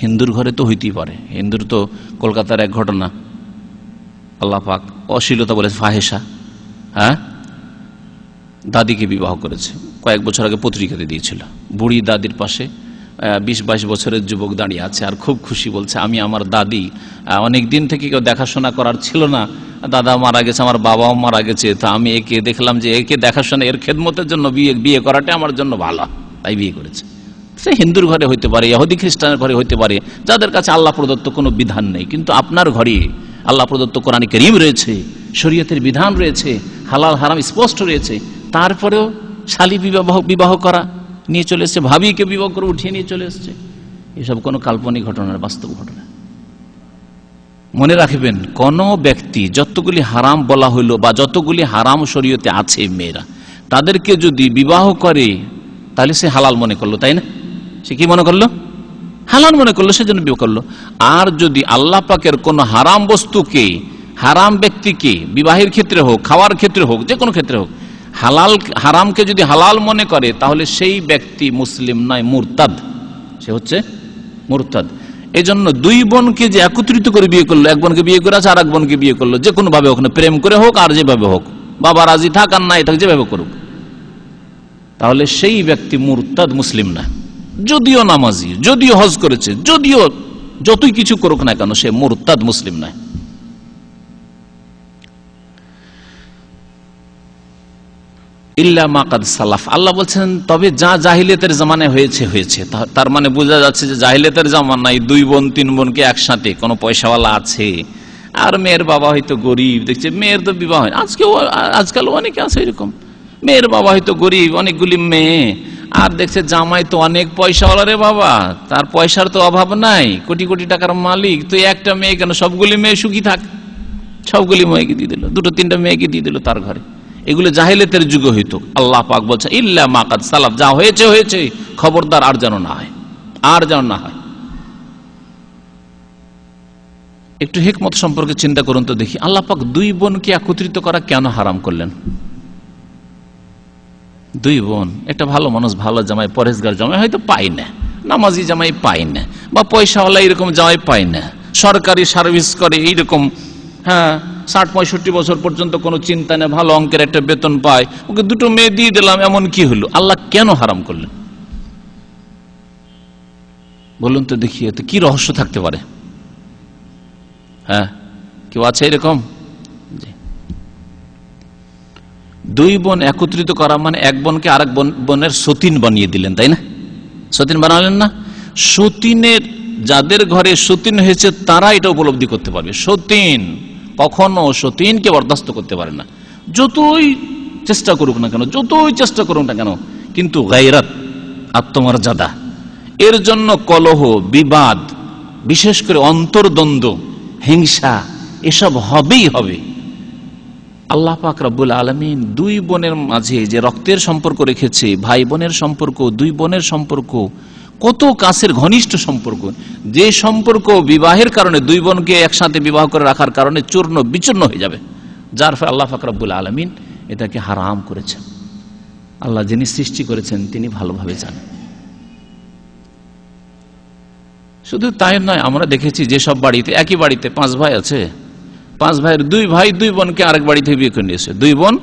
হিন্দুর ঘরে তো হইতেই পারে। হিন্দুর তো কলকাতার এক ঘটনা, আল্লাহ পাক অশ্লীলতা বলে ফাহেসা, হ্যাঁ, দাদিকে বিবাহ করেছে। কয়েক বছর আগে পত্রিকাতে দিয়েছিল, বুড়ি দাদির পাশে 20-22 বছরের যুবক দাঁড়িয়ে আছে, আর খুব খুশি, বলছে আমি আমার দাদি অনেক দিন থেকে কেউ দেখাশোনা করার ছিল না, দাদা মারা গেছে, আমার বাবাও মারা গেছে, তা আমি একে দেখলাম যে একে দেখাশোনা, এর খেদমতের জন্য বিয়ে করাটা আমার জন্য ভালো, তাই বিয়ে করেছে। সে হিন্দুর ঘরে হইতে পারে, ইহুদি খ্রিস্টানের ঘরে হইতে পারে, যাদের কাছে আল্লাহ প্রদত্ত কোনো বিধান নেই। কিন্তু আপনার ঘরে আল্লাহ প্রদত্ত কোরআন কারীম রয়েছে, শরীয়তের বিধান রয়েছে, হালাল হারাম স্পষ্ট রয়েছে, তারপরেও শালী বিবাহ করা নিয়ে চলে এসছে, ভাবিকে বিবাহ করে উঠিয়ে নিয়ে চলে এসছে। এসব কোনো কাল্পনিক ঘটনার বাস্তব ঘটনা। মনে রাখবেন, কোন ব্যক্তি যতগুলি হারাম বলা হইল বা যতগুলি হারাম শরীয়তে আছে মেয়েরা, তাদেরকে যদি বিবাহ করে তাহলে সে হালাল মনে করলো, তাই না? সে কি মনে করলো? হালাল মনে করলো, সেজন্য বিবাহ করলো। আর যদি আল্লাহ পাকের কোন হারাম বস্তুকে, হারাম ব্যক্তিকে, বিবাহের ক্ষেত্রে হোক, খাওয়ার ক্ষেত্রে হোক, যে কোনো ক্ষেত্রে হোক, হারামকে যদি হালাল মনে করে, তাহলে সেই ব্যক্তি মুসলিম নয়, মুরতাদ, সে হচ্ছে মুরতাদ। এই জন্য 2 বোনকে যে একত্রিত করে বিয়ে করলো, এক বোনকে বিয়ে করে আছে, আর এক বোনকে বিয়ে করলো, যে কোনো ভাবে হোক না, প্রেম করে হোক আর যেভাবে হোক, বাবা রাজি থাক আর নাই থাক, যেভাবে করুক, তাহলে সেই ব্যক্তি মুরতাদ, মুসলিম না। যদিও নামাজি, যদিও হজ করেছে, যদিও যতই কিছু করুক না কেন, সে মুরতাদ, মুসলিম নয়। ইল্লা মা কাদ সালাফ, আল্লাহ বলছেন তবে যা জাহিলিয়াতের জামানায় হয়েছে হয়েছে। তার মানে বোঝা যাচ্ছে যে জাহিলিয়াতের জামানায় 2 বোন 3 বোনকে একসাথে, কোনো পয়সাওয়ালা আছে আর মেয়ের বাবা হয়তো গরিব, দেখছে মেয়ের তো বিবাহ হয়, আজকাল অনেকে আছে এরকম, মেয়ের বাবা হয়তো গরিব, অনেকগুলি মেয়ে, আর দেখছে জামাই তো অনেক পয়সাওয়ালা রে বাবা, তার পয়সার তো অভাব নাই, কোটি কোটি টাকার মালিক, তো একটা মেয়ে কেন, সবগুলি মেয়ে সুখী থাক, সবগুলি মেয়েকে দিয়ে দিল, 2-3টা মেয়েকে দিয়ে দিল তার ঘরে। এগুলো জাহিলিয়াতের যুগে হইতো। আল্লাহ পাক বলছে ইল্লা মা কাদ সালাফ, যা হয়েছে হয়েছে, খবরদার আর যেন না হয়, আর যেন না হয়। একটু হিকমত সম্পর্কে চিন্তা করুন তো দেখি, আল্লাহ পাক 2 বোনকে একত্রিত করা কেন হারাম করলেন? 2 বোন, একটা ভালো মানুষ, ভালো জামাই, পরেশগার জামাই হয়তো পাই না, নামাজি জামাই পাই না, বা পয়সাওয়ালা এরকম জামাই পাই না, সরকারি সার্ভিস করে এইরকম, হ্যাঁ 60-65 বছর পর্যন্ত কোনো চিন্তা নেই, ভালো অঙ্কের একটা বেতন পায়, ওকে 2টো মেয়ে দিয়ে দিলাম, এমন কি হলো? আল্লাহ কেন হারাম করলেন বলুন তো দেখি, এতে কি রহস্য থাকতে পারে? হ্যাঁ, কেউ আছে এরকম? 2 বোন একত্রিত করা মানে এক বোনকে আরেক বোনের সতীন বানিয়ে দিলেন, তাই না? সতীন বানালেন না? সতীনের, যাদের ঘরে সতীন হয়েছে তারা এটা উপলব্ধি করতে পারবে। সতীন কখনো সতীনকে বরদাস্ত করতে পারে না, যতই চেষ্টা করুক না কেন, যতই চেষ্টা করুক না কেন। কিন্তু গায়রাত, আত্মমর্যাদা, এর জন্য কলহ, বিবাদ, বিশেষ করে অন্তর্দ্বন্দ্ব, হিংসা, এসব হবেই হবে। আল্লাহ পাক রব্বুল আলামিন দুই বোনের মাঝে যে রক্তের সম্পর্ক রেখেছে, ভাই বোনের সম্পর্ক, দুই বোনের সম্পর্ক কত কাছের ঘনিষ্ঠ সম্পর্ক, যে সম্পর্ক বিবাহের কারণে দুই বোনকে একসাথে বিবাহ করে রাখার কারণে চূর্ণ বিচূর্ণ হয়ে যাবে, যার ফলে আল্লাহ পাক রব্বুল আলামিন এটাকে হারাম করেছেন। আল্লাহ যিনি সৃষ্টি করেছেন তিনি ভালোভাবে জানেন। শুধু তাই নয়, আমরা দেখেছি যেসব বাড়িতে, একই বাড়িতে 5 ভাই আছে, 5 ভাইয়ের 2 ভাই 2 বোনকে আরেক বাড়ি থেকে বিয়ে করে নিয়েছে। 2 বোন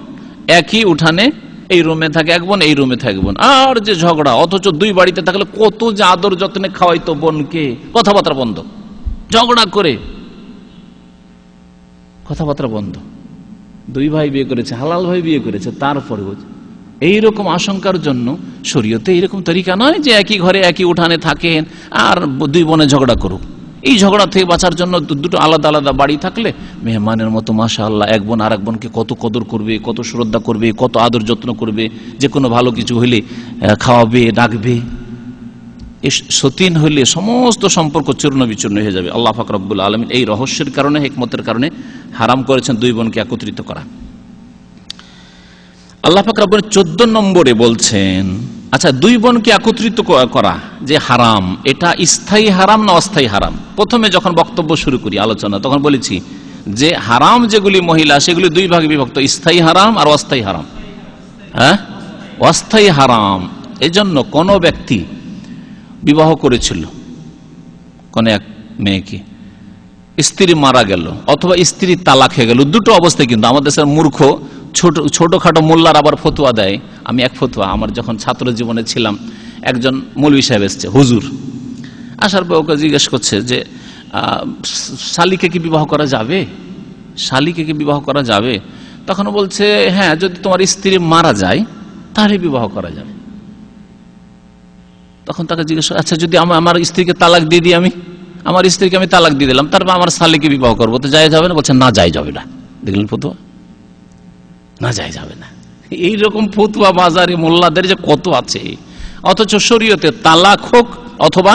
একই উঠানে, এই রুমে থাকে এক বোন, এই রুমে থাকে বোন, আর যে ঝগড়া। অথচ 2 বাড়িতে থাকলে কত যে আদর যত্নে খাওয়াইতো বোনকে, কথাবার্তা বন্ধ, ঝগড়া করে কথাবার্তা বন্ধ। 2 ভাই বিয়ে করেছে, হালাল ভাই বিয়ে করেছে, তারপরে এইরকম আশঙ্কার জন্য শরীয়তে এইরকম তরিকা নয় যে একই ঘরে একই উঠানে থাকেন আর 2 বোনে ঝগড়া করুক। এই ঝগড়া থেকে বাঁচার জন্য দুটো আলাদা আলাদা বাড়ি থাকলে মেহমানের মতো মাশাআল্লাহ এক বোন আরেক বোনকে কত কদর করবে, কত শ্রদ্ধা করবে, কত আদর যত্ন করবে, যে কোনো ভালো কিছু হইলে খাওয়াবে, ডাকবে। সতীন হইলে সমস্ত সম্পর্ক চূর্ণ বিচূর্ণ হয়ে যাবে। আল্লাহ পাক রব্বুল আলামিন এই রহস্যের কারণে, হিকমতের কারণে হারাম করেছেন 2 বোনকে একত্রিত করা। আল্লাহ পাক রব্বুল 14 নম্বরে বলছেন, আচ্ছা 2 বোনকে একত্রিত করা যে হারাম, এটা স্থায়ী হারাম না অস্থায়ী হারাম? প্রথমে যখন বক্তব্য শুরু করি আলোচনা, তখন বলেছি যে হারাম যেগুলি মহিলা সেগুলি 2 ভাগে বিভক্ত, স্থায়ী হারাম আর অস্থায়ী হারাম। হ্যাঁ, অস্থায়ী হারাম এজন্য কোন ব্যক্তি বিবাহ করেছিল কোন এক মেয়েকে, স্ত্রী মারা গেল অথবা স্ত্রী তালাক হয়ে গেল, দুটো অবস্থায়। কিন্তু আমাদের দেশের মূর্খ ছোটখাটো মোল্লার আবার ফতোয়া দেয়। আমি এক ফতোয়া, আমার যখন ছাত্র জীবনে ছিলাম, একজন মৌলভী সাহেব এসছে, হুজুর, আসার পর ওকে জিজ্ঞেস করছে যে শালিকে কি বিবাহ করা যাবে, শালিকে কি বিবাহ করা যাবে? তখন বলছে হ্যাঁ, যদি তোমার স্ত্রী মারা যায় তাহলে বিবাহ করা যাবে। তখন তাকে জিজ্ঞেস, আচ্ছা যদি আমার স্ত্রীকে তালাক দিয়ে দিই, আমি আমার স্ত্রীকে আমি তালাক দিয়ে দিলাম, তারপর আমার শালিকে বিবাহ করবো, তো যায় যাবে না? বলছে না, যায় যাবে না। দেখলেন ফতোয়া, না যায় যাবে না। এইরকম ফতোয়া বাজারে মোল্লাদের যে কত আছে। অথচ শরীয়তে তালাক হোক অথবা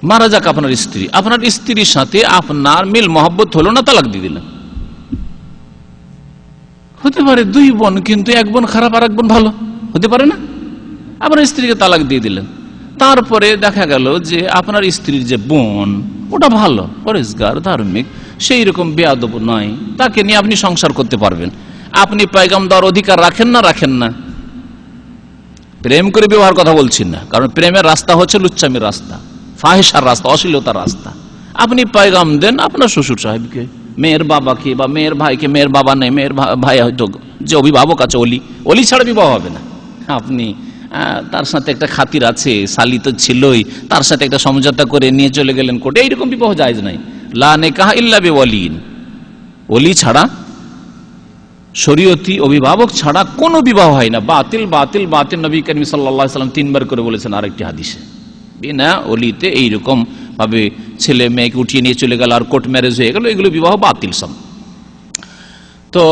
মারা যাক আপনার স্ত্রী, আপনার স্ত্রীর সাথে আপনার মিল মহব্বত হলো না, তালাক দিয়ে দিলেন। হতে পারে 2 বোন, কিন্তু এক বোন খারাপ আর এক বোন ভালো, হতে পারে না? আপনার স্ত্রীকে তালাক দিয়ে দিলেন, তারপরে দেখা গেল যে আপনার স্ত্রীর যে বোন ওটা ভালো, পরেশগার, ধার্মিক, সেই রকম বেয়াদব নয়, তাকে নিয়ে আপনি সংসার করতে পারবেন। আপনি পয়গাম দেওয়ার অধিকার রাখেন না? রাখেন না। প্রেম করে বিবাহের কথা বলছি না, কারণ প্রেমের রাস্তা হচ্ছে লুচ্চামির রাস্তা, ফাহিশার রাস্তা, অশ্লীলতার রাস্তা। আপনি পয়গাম দেন আপনার শ্বশুর সাহেবকে, মেয়ের বাবাকে বা মেয়ের ভাইকে, মেয়ের বাবা নেই, মেয়ের ভাই হয়তো যে অভিভাবক আছে, অলি ছাড়া বিবাহ হবে না। আপনি তার সাথে একটা খাতির আছে, শালি তো ছিলই, তার সাথে একটা সমঝোতা করে নিয়ে চলে গেলেন কোর্টে, এইরকম বিবাহ জায়েজ নাই। লা নিকাহ ইল্লা বিওয়ালিন, ওলি ছাড়া, শরীয়তি অভিভাবক ছাড়া কোনো বিবাহ হয় না। বাতিল বাতিল বাতিল। নবী করিম সাল্লাল্লাহু আলাইহি ওয়াসাল্লাম 3 বার করে বলেছেন আরেকটি হাদিসে, বিনা ওলিতে এইরকম ভাবে ছেলে মেয়েকে উঠিয়ে নিয়ে চলে গেল আর কোর্ট ম্যারেজ হয়ে গেল, এগুলো বিবাহ বাতিল সব। তো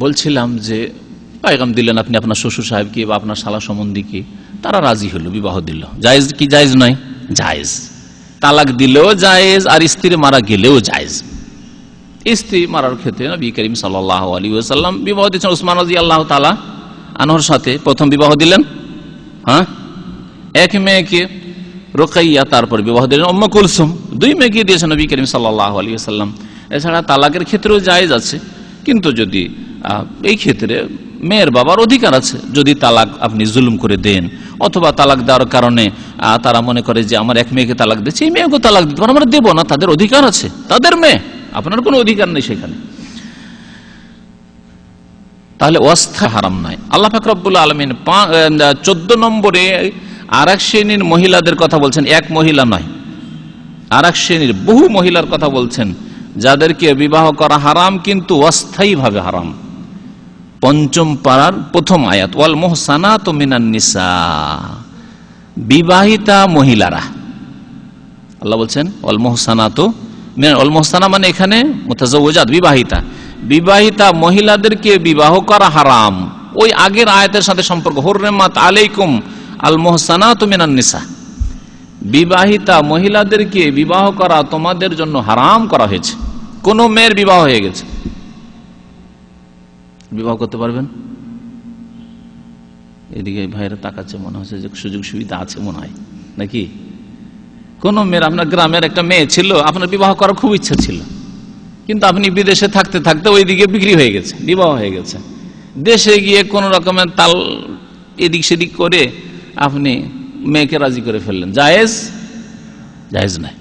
বলছিলাম যে পয়গাম দিলেন আপনি আপনার শ্বশুর সাহেবকে বা আপনার শালা সম্বন্ধীকে, তারা রাজি হলো, বিবাহ দিল, জায়েজ কি জায়েজ নয়? জায়েজ। তালাক দিলেও জায়েজ আর স্ত্রী মারা গেলেও জায়েজ। স্ত্রী মারার ক্ষেত্রে নবী করিম সাল্লাল্লাহু আলাইহি ওয়াসাল্লাম বিবাহ দিয়েছেন উসমান রাদিয়াল্লাহু তাআলা আনহুর সাথে। প্রথম বিবাহ দিলেন হ্যাঁ এক মেয়েকে, রুকাইয়া, তারপর বিবাহ দিলেন উম্মে কুলসুম, 2 মেয়েকে দিয়েছেন নবী করিম সাল্লাল্লাহু আলাইহি ওয়াসাল্লাম। এছাড়া তালাকের ক্ষেত্রেও জায়েজ আছে, কিন্তু যদি এই ক্ষেত্রে মেয়ের বাবার অধিকার আছে, যদি তালাক আপনি জুলুম করে দেন অথবা তালাক দেওয়ার কারণে তারা মনে করে যে আমার এক মেয়েকে তালাক দিচ্ছে, এই মেয়েকে তালাক দিতে পারে, আমরা দেবো না, তাদের অধিকার আছে, তাদের মেয়ে, আপনার কোনো অধিকার নেই সেখানে, তাহলে অস্থায়ী হারাম নয়। আল্লাহ পাক রব্বুল আলামিন 14 নম্বরে আরেক শ্রেণীর মহিলাদের কথা বলছেন, এক মহিলা নয়, আরেক শ্রেণীর বহু মহিলার কথা বলছেন যাদেরকে বিবাহ করা হারাম, কিন্তু অস্থায়ীভাবে হারাম। 5ম পারার 1ম আয়াত, ওয়াল মুহসানাতু মিনান নিসা, বিবাহিতা মহিলারা, আল্লাহ বলছেন ওয়াল মুহসানাতু, ওয়াল মুহসানা মানে এখানে মুতাজাওয়াজাত, বিবাহিতা, বিবাহিতা মহিলাদেরকে বিবাহ করা হারাম। ওই আগের আয়াতের সাথে সম্পর্ক, হুররিমাত আলাইকুম আল মুহসানাতু মিনান নিসা, বিবাহিতা মহিলাদেরকে বিবাহ করা তোমাদের জন্য হারাম করা হয়েছে। কোন মেয়ের বিবাহ হয়ে গেছে, বিবাহ করতে পারবেন? এদিকে ভাইরা তাকাচ্ছে, মনে হচ্ছে যে সুযোগ সুবিধা আছে মনে হয় নাকি। কোন মেয়ের, আপনার গ্রামের একটা মেয়ে ছিল, আপনার বিবাহ করার খুব ইচ্ছা ছিল, কিন্তু আপনি বিদেশে থাকতে থাকতে ওইদিকে বিক্রি হয়ে গেছে, বিবাহ হয়ে গেছে। দেশে গিয়ে কোন রকমের তাল এদিক সেদিক করে আপনি মেয়েকে রাজি করে ফেললেন, জায়েজ? জায়েজ নাই,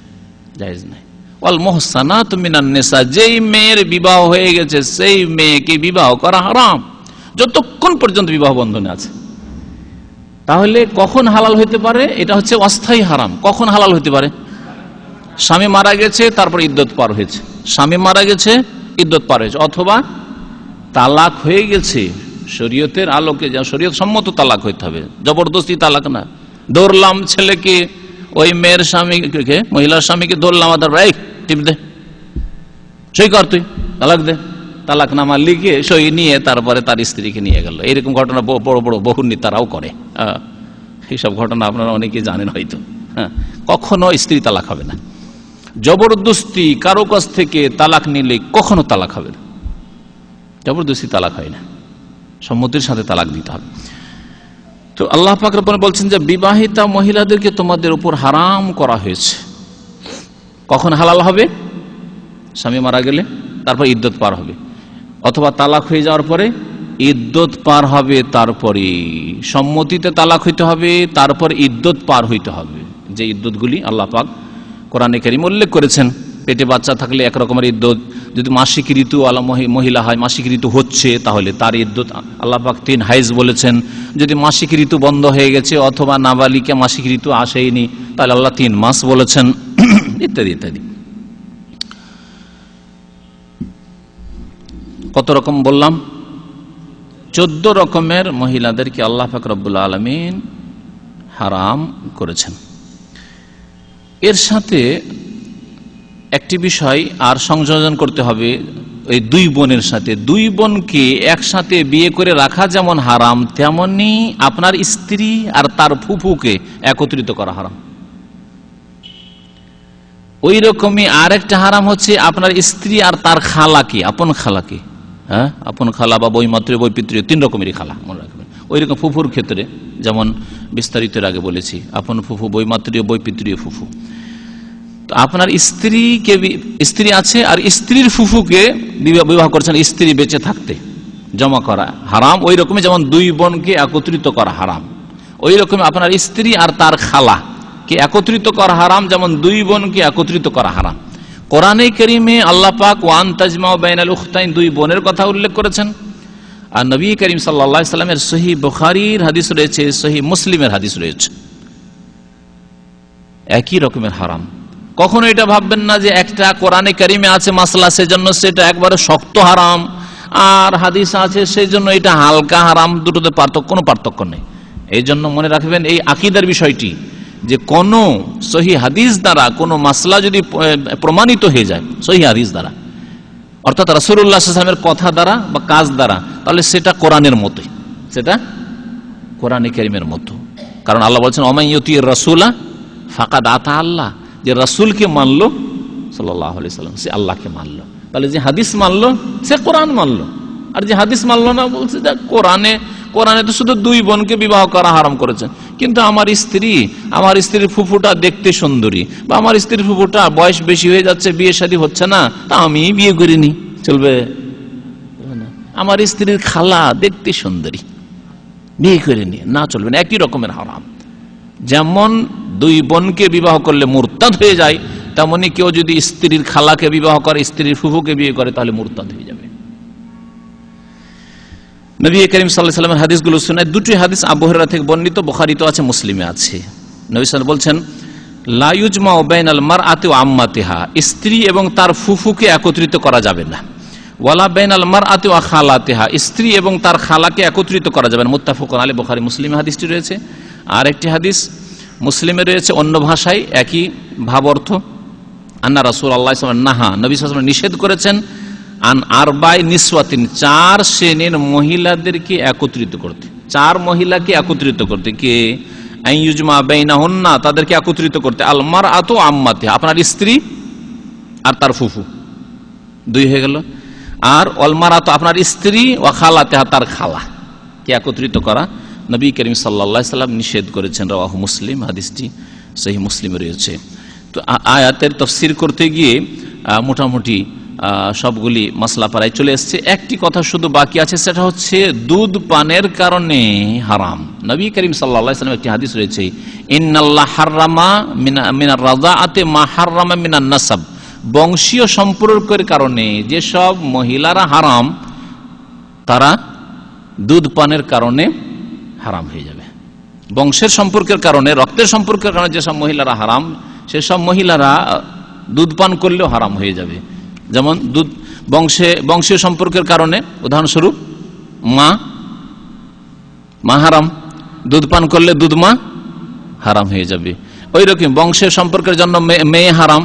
জায়েজ নাই। ওয়াল মুহসানাতু মিনান নিসা, যেই মেয়ের বিবাহ হয়ে গেছে সেই মেয়েকে বিবাহ করা হারাম যতক্ষণ পর্যন্ত বিবাহ বন্ধনে আছে। তাহলে কখন হালাল হইতে পারে? এটা হচ্ছে অস্থায়ী হারাম। কখন হালাল হইতে পারে? স্বামী মারা গেছে, তারপর ইদ্যত পার হয়েছে, স্বামী মারা গেছে, ইদ্যত পার হয়েছে, অথবা তালাক হয়ে গেছে শরীয়তের আলোকে, যা শরীয়ত সম্মত তালাক হইতে হবে, জবরদস্তি তালাক না। ধরলাম ছেলেকে, ওই মেয়ের স্বামীকে, মহিলার স্বামীকে ধরলাম, এই টিপ দে, সই কর, তুই তালাক দে, তালাক নামা লিখে সই নিয়ে তারপরে তার স্ত্রীকে নিয়ে গেল। এরকম ঘটনা বড় বড় বহু নেতারাও করে। এইসব ঘটনা আপনারা অনেকে জানেন হয়তো। কখনো স্ত্রী তালাক হবে না। জবরদস্তি কারো কাছ থেকে তালাক নিলে কখনো তালাক হবে না, জবরদস্তি তালাক হয় না, সম্মতির সাথে তালাক দিতে হবে। তো আল্লাহ পাক রব্বুল বলছেন যে বিবাহিতা মহিলাদেরকে তোমাদের উপর হারাম করা হয়েছে। কখন হালাল হবে? স্বামী মারা গেলে, তারপর ইদ্যত পার হবে, অথবা তালাক হয়ে যাওয়ার পরে ইদ্যত পার হবে, তারপরে সম্মতিতে তালাক হইতে হবে, তারপর ইদ্যত পার হইতে হবে। যে ইদ্যতগুলি আল্লাহ পাক কোরআনে কারীমে উল্লেখ করেছেন। পেটে বাচ্চা থাকলে একরকমের ইদ্যত, যদি মাসিক ঋতু আলা মহিলা হয়, মাসিক ঋতু হচ্ছে, তাহলে তার ইদ্যত আল্লাহ পাক 3 হাইজ বলেছেন। যদি মাসিক ঋতু বন্ধ হয়ে গেছে অথবা নাবালিকা মাসিক ঋতু আসেইনি, তাহলে আল্লাহ 3 মাস বলেছেন, ইত্যাদি ইত্যাদি। কত রকম বললাম? 14 রকমের মহিলাদেরকে আল্লাহ পাক রব্বুল আলামিন হারাম করেছেন। এর সাথে একটি বিষয় আর সংযোজন করতে হবে, ওই 2 বোনের সাথে। 2 বোনকে একসাথে বিয়ে করে রাখা যেমন হারাম, তেমনি আপনার স্ত্রী আর তার ফুফুকে একত্রিত করা হারাম। ওই রকমই আরেকটা হারাম হচ্ছে আপনার স্ত্রী আর তার খালাকে, আপন খালাকে, আপন খালা বা বৈমাত্রীয় বৈপিত্রীয় 3 রকমেরই খালা মনে রাখবেন। ওই রকম ফুফুর ক্ষেত্রে যেমন বিস্তারিত আগে বলেছি, আপন ফুফু, বৈমাত্রীয় বৈপিত্রীয় ফুফু। তো আপনার স্ত্রীকে, স্ত্রী আছে আর স্ত্রীর ফুফুকে বিবাহ করছেন স্ত্রী বেঁচে থাকতে, জমা করা হারাম। ওই রকমই যেমন 2 বোনকে একত্রিত করা হারাম, ওই রকম আপনার স্ত্রী আর তার খালাকে একত্রিত করা হারাম, যেমন 2 বোনকে একত্রিত করা হারাম। কোরআনে কারীমে আল্লাহ পাক ওয়ান তাজমাউ বাইনাল উখতাইন, 2 বোনের কথা উল্লেখ করেছেন। আর নবী করিম সাল্লাল্লাহু আলাইহি সাল্লামের সহিহ বুখারীর হাদিস রয়েছে, সহিহ মুসলিমের হাদিস রয়েছে, একই রকমের হারাম। কখনো এটা ভাববেন না যে একটা কোরআনে কারীমে আছে মাসলা, সেজন্য সেটা একবারে শক্ত হারাম, আর হাদিস আছে সেজন্য এটা হালকা হারাম। দুটোতে কোনো পার্থক্য নেই। এই জন্য মনে রাখবেন এই আকীদার বিষয়টি, যে কোন সহিহ হাদিস দ্বারা কোন মাসলা যদি প্রমাণিত হয়ে যায় সহিহ হাদিস দ্বারা, অর্থাৎ রাসূলুল্লাহ সাল্লাল্লাহু আলাইহি ওয়াসাল্লামের কথা দ্বারা বা কাজ দ্বারা, তাহলে সেটা কোরআনের মতো, সেটা কোরআনে কারীমের মতো। কারণ আল্লাহ বলছেন ওমান ইউতির রাসূলা ফাকাদ আতা আল্লাহ, যে রাসূলকে মানলো সাল্লাল্লাহু আলাইহি ওয়াসাল্লাম সে আল্লাহকে মানলো। তাহলে যে হাদিস মানলো সে কোরআন মানলো, আর যে হাদিস মানলো না বলছে যে কোরআনে তো শুধু 2 বোনকে বিবাহ করা হারাম করেছেন, কিন্তু আমার স্ত্রীর ফুফুটা দেখতে সুন্দরী, বা আমার স্ত্রীর ফুফুটা বয়স বেশি হয়ে যাচ্ছে, বিয়ে শাদী হচ্ছে না, তা আমি বিয়ে করিনি, চলবে? আমার স্ত্রীর খালা দেখতে সুন্দরী, বিয়ে করিনি, না, চলবে না। একই রকমের হারাম। যেমন 2 বোনকে বিবাহ করলে মুরতাদ হয়ে যায়, তেমনি কেউ যদি স্ত্রীর খালাকে বিবাহ করে, স্ত্রীর ফুফুকে বিয়ে করে, তাহলে মুরতাদ হয়ে যাবে। নবী করিম সাল্লাল্লাহু আলাইহি ওয়াসাল্লামের হাদিসগুলো শুনে, 2টি হাদিস আবু হুরায়রা থেকে বর্ণিত, বুখারীতে আছে, মুসলিমে আছে। নবী সাল্লাল্লাহু বলছেন লা ইউজমাউ বাইনাল মারআতি ওয়া আম্মাতিহা, স্ত্রী এবং তার ফুফুকে একত্রিত করা যাবে না। ওয়ালা বাইনাল মারআতি ওয়া খালাতিহা, স্ত্রী এবং তার খালাকে একত্রিত করা যাবে না। মুত্তাফাকুন আলাইহি, বুখারী মুসলিমে হাদিসটি রয়েছে। আর একটি হাদিস মুসলিমে রয়েছে অন্য ভাষায়, একই ভাব অর্থ। আন্না রাসূলুল্লাহ সাল্লাল্লাহু আলাইহি ওয়াসাল্লাম নাহা, নবী সাল্লাল্লাহু আলাইহি ওয়াসাল্লাম নিষেধ করেছেন, আন আরবাই নিসওয়াতিন, 4 শ্রেণীর মহিলাদেরকে একত্রিত করতে, 4 মহিলাকে একত্রিত করতে। কে? আইয়ুজমা বাইনাহুন্না, তাদেরকে একত্রিত করতে, আল মারআতু আম্মাতিহা, আপনার স্ত্রী আর তার ফুফু, দুই হয়ে গেল। আর অল মারআতু আপনার স্ত্রী, ওয়া খালাতিহা তার খালা, কে একত্রিত করা নবী করিম সাল্লাল্লাহু আলাইহি ওয়াসাল্লাম নিষেধ করেছেন। রাওয়াহু মুসলিম, হাদিসটি সহিহ মুসলিমে রয়েছে। তো আয়াতের তাফসীর করতে গিয়ে মোটামুটি সবগুলি মাসলা পাড়ায় চলে এসছে। একটি কথা শুধু বাকি আছে, সেটা হচ্ছে দুধ পানের কারণে হারাম। নবী করিম সাল্লাল্লাহু আলাইহি ওয়াসাল্লাম একটি হাদিস রয়েছে, ইন্নাল্লাহ হাররামা মিনার রাযাআতি মা হাররামা মিনান নাসাব, বংশীয় সম্পর্কের কারণে যেসব মহিলারা হারাম, তারা দুধ পানের কারণে হারাম হয়ে যাবে। বংশের সম্পর্কের কারণে, রক্তের সম্পর্কের কারণে যেসব মহিলারা হারাম, সেসব মহিলারা দুধ পান করলেও হারাম হয়ে যাবে। যেমন দুধ বংশীয় সম্পর্কের কারণে, উদাহরণস্বরূপ মা হারাম, দুধ পান করলে দুধ মা হারাম হয়ে যাবে। ওই রকম বংশের সম্পর্কের জন্য মেয়ে হারাম,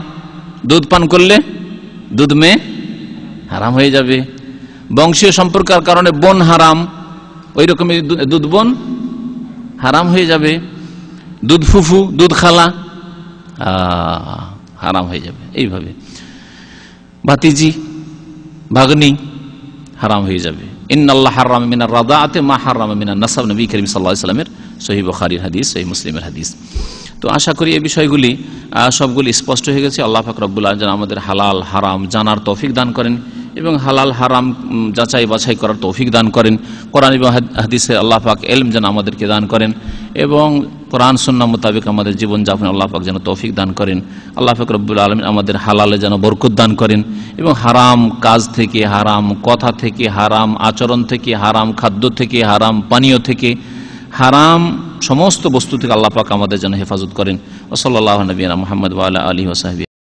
দুধ পান করলে দুধ মেয়ে হারাম হয়ে যাবে। বংশীয় সম্পর্কের কারণে বোন হারাম, ওই রকমই দুধ বোন হারাম হয়ে যাবে। দুধ ফুফু, দুধ খালা হারাম হয়ে যাবে। এইভাবে ভাতিজি, ভাগ্নি হারাম হয়ে যাবে। ইন্নাল্লাহ হাররামা মিনার রাযাআতি মা হাররামা মিনান নাসাব, নবী করিম সাল্লাল্লাহু আলাইহি ওয়াসাল্লামের সহিহ বুখারীর হাদিস, সহিহ মুসলিমের হাদিস। তো আশা করি এই বিষয়গুলি সবগুলি স্পষ্ট হয়ে গেছে। আল্লাহ পাক রব্বুল আলামিন আমাদের হালাল হারাম জানার তৌফিক দান করেন এবং হালাল হারাম যাচাই বাছাই করার তৌফিক দান করেন। কোরআন এবং হাদিসে আল্লাহ পাক ইলম যেন আমাদেরকে দান করেন এবং কোরআন সুন্নাহ মোতাবেক আমাদের জীবনযাপন আল্লাহ পাক যেন তৌফিক দান করেন। আল্লাহ পাক রব্বুল আলামিন আমাদের হালালে যেন বরকত দান করেন এবং হারাম কাজ থেকে, হারাম কথা থেকে, হারাম আচরণ থেকে, হারাম খাদ্য থেকে, হারাম পানীয় থেকে, হারাম সমস্ত বস্তু থেকে আল্লাহ পাক আমাদের যেন হেফাজত করেন। ওয়া সাল্লাল্লাহু আলা নবিয়িনা মুহাম্মদ ওয়া আলা আলিহি ওয়া সাহবিহি।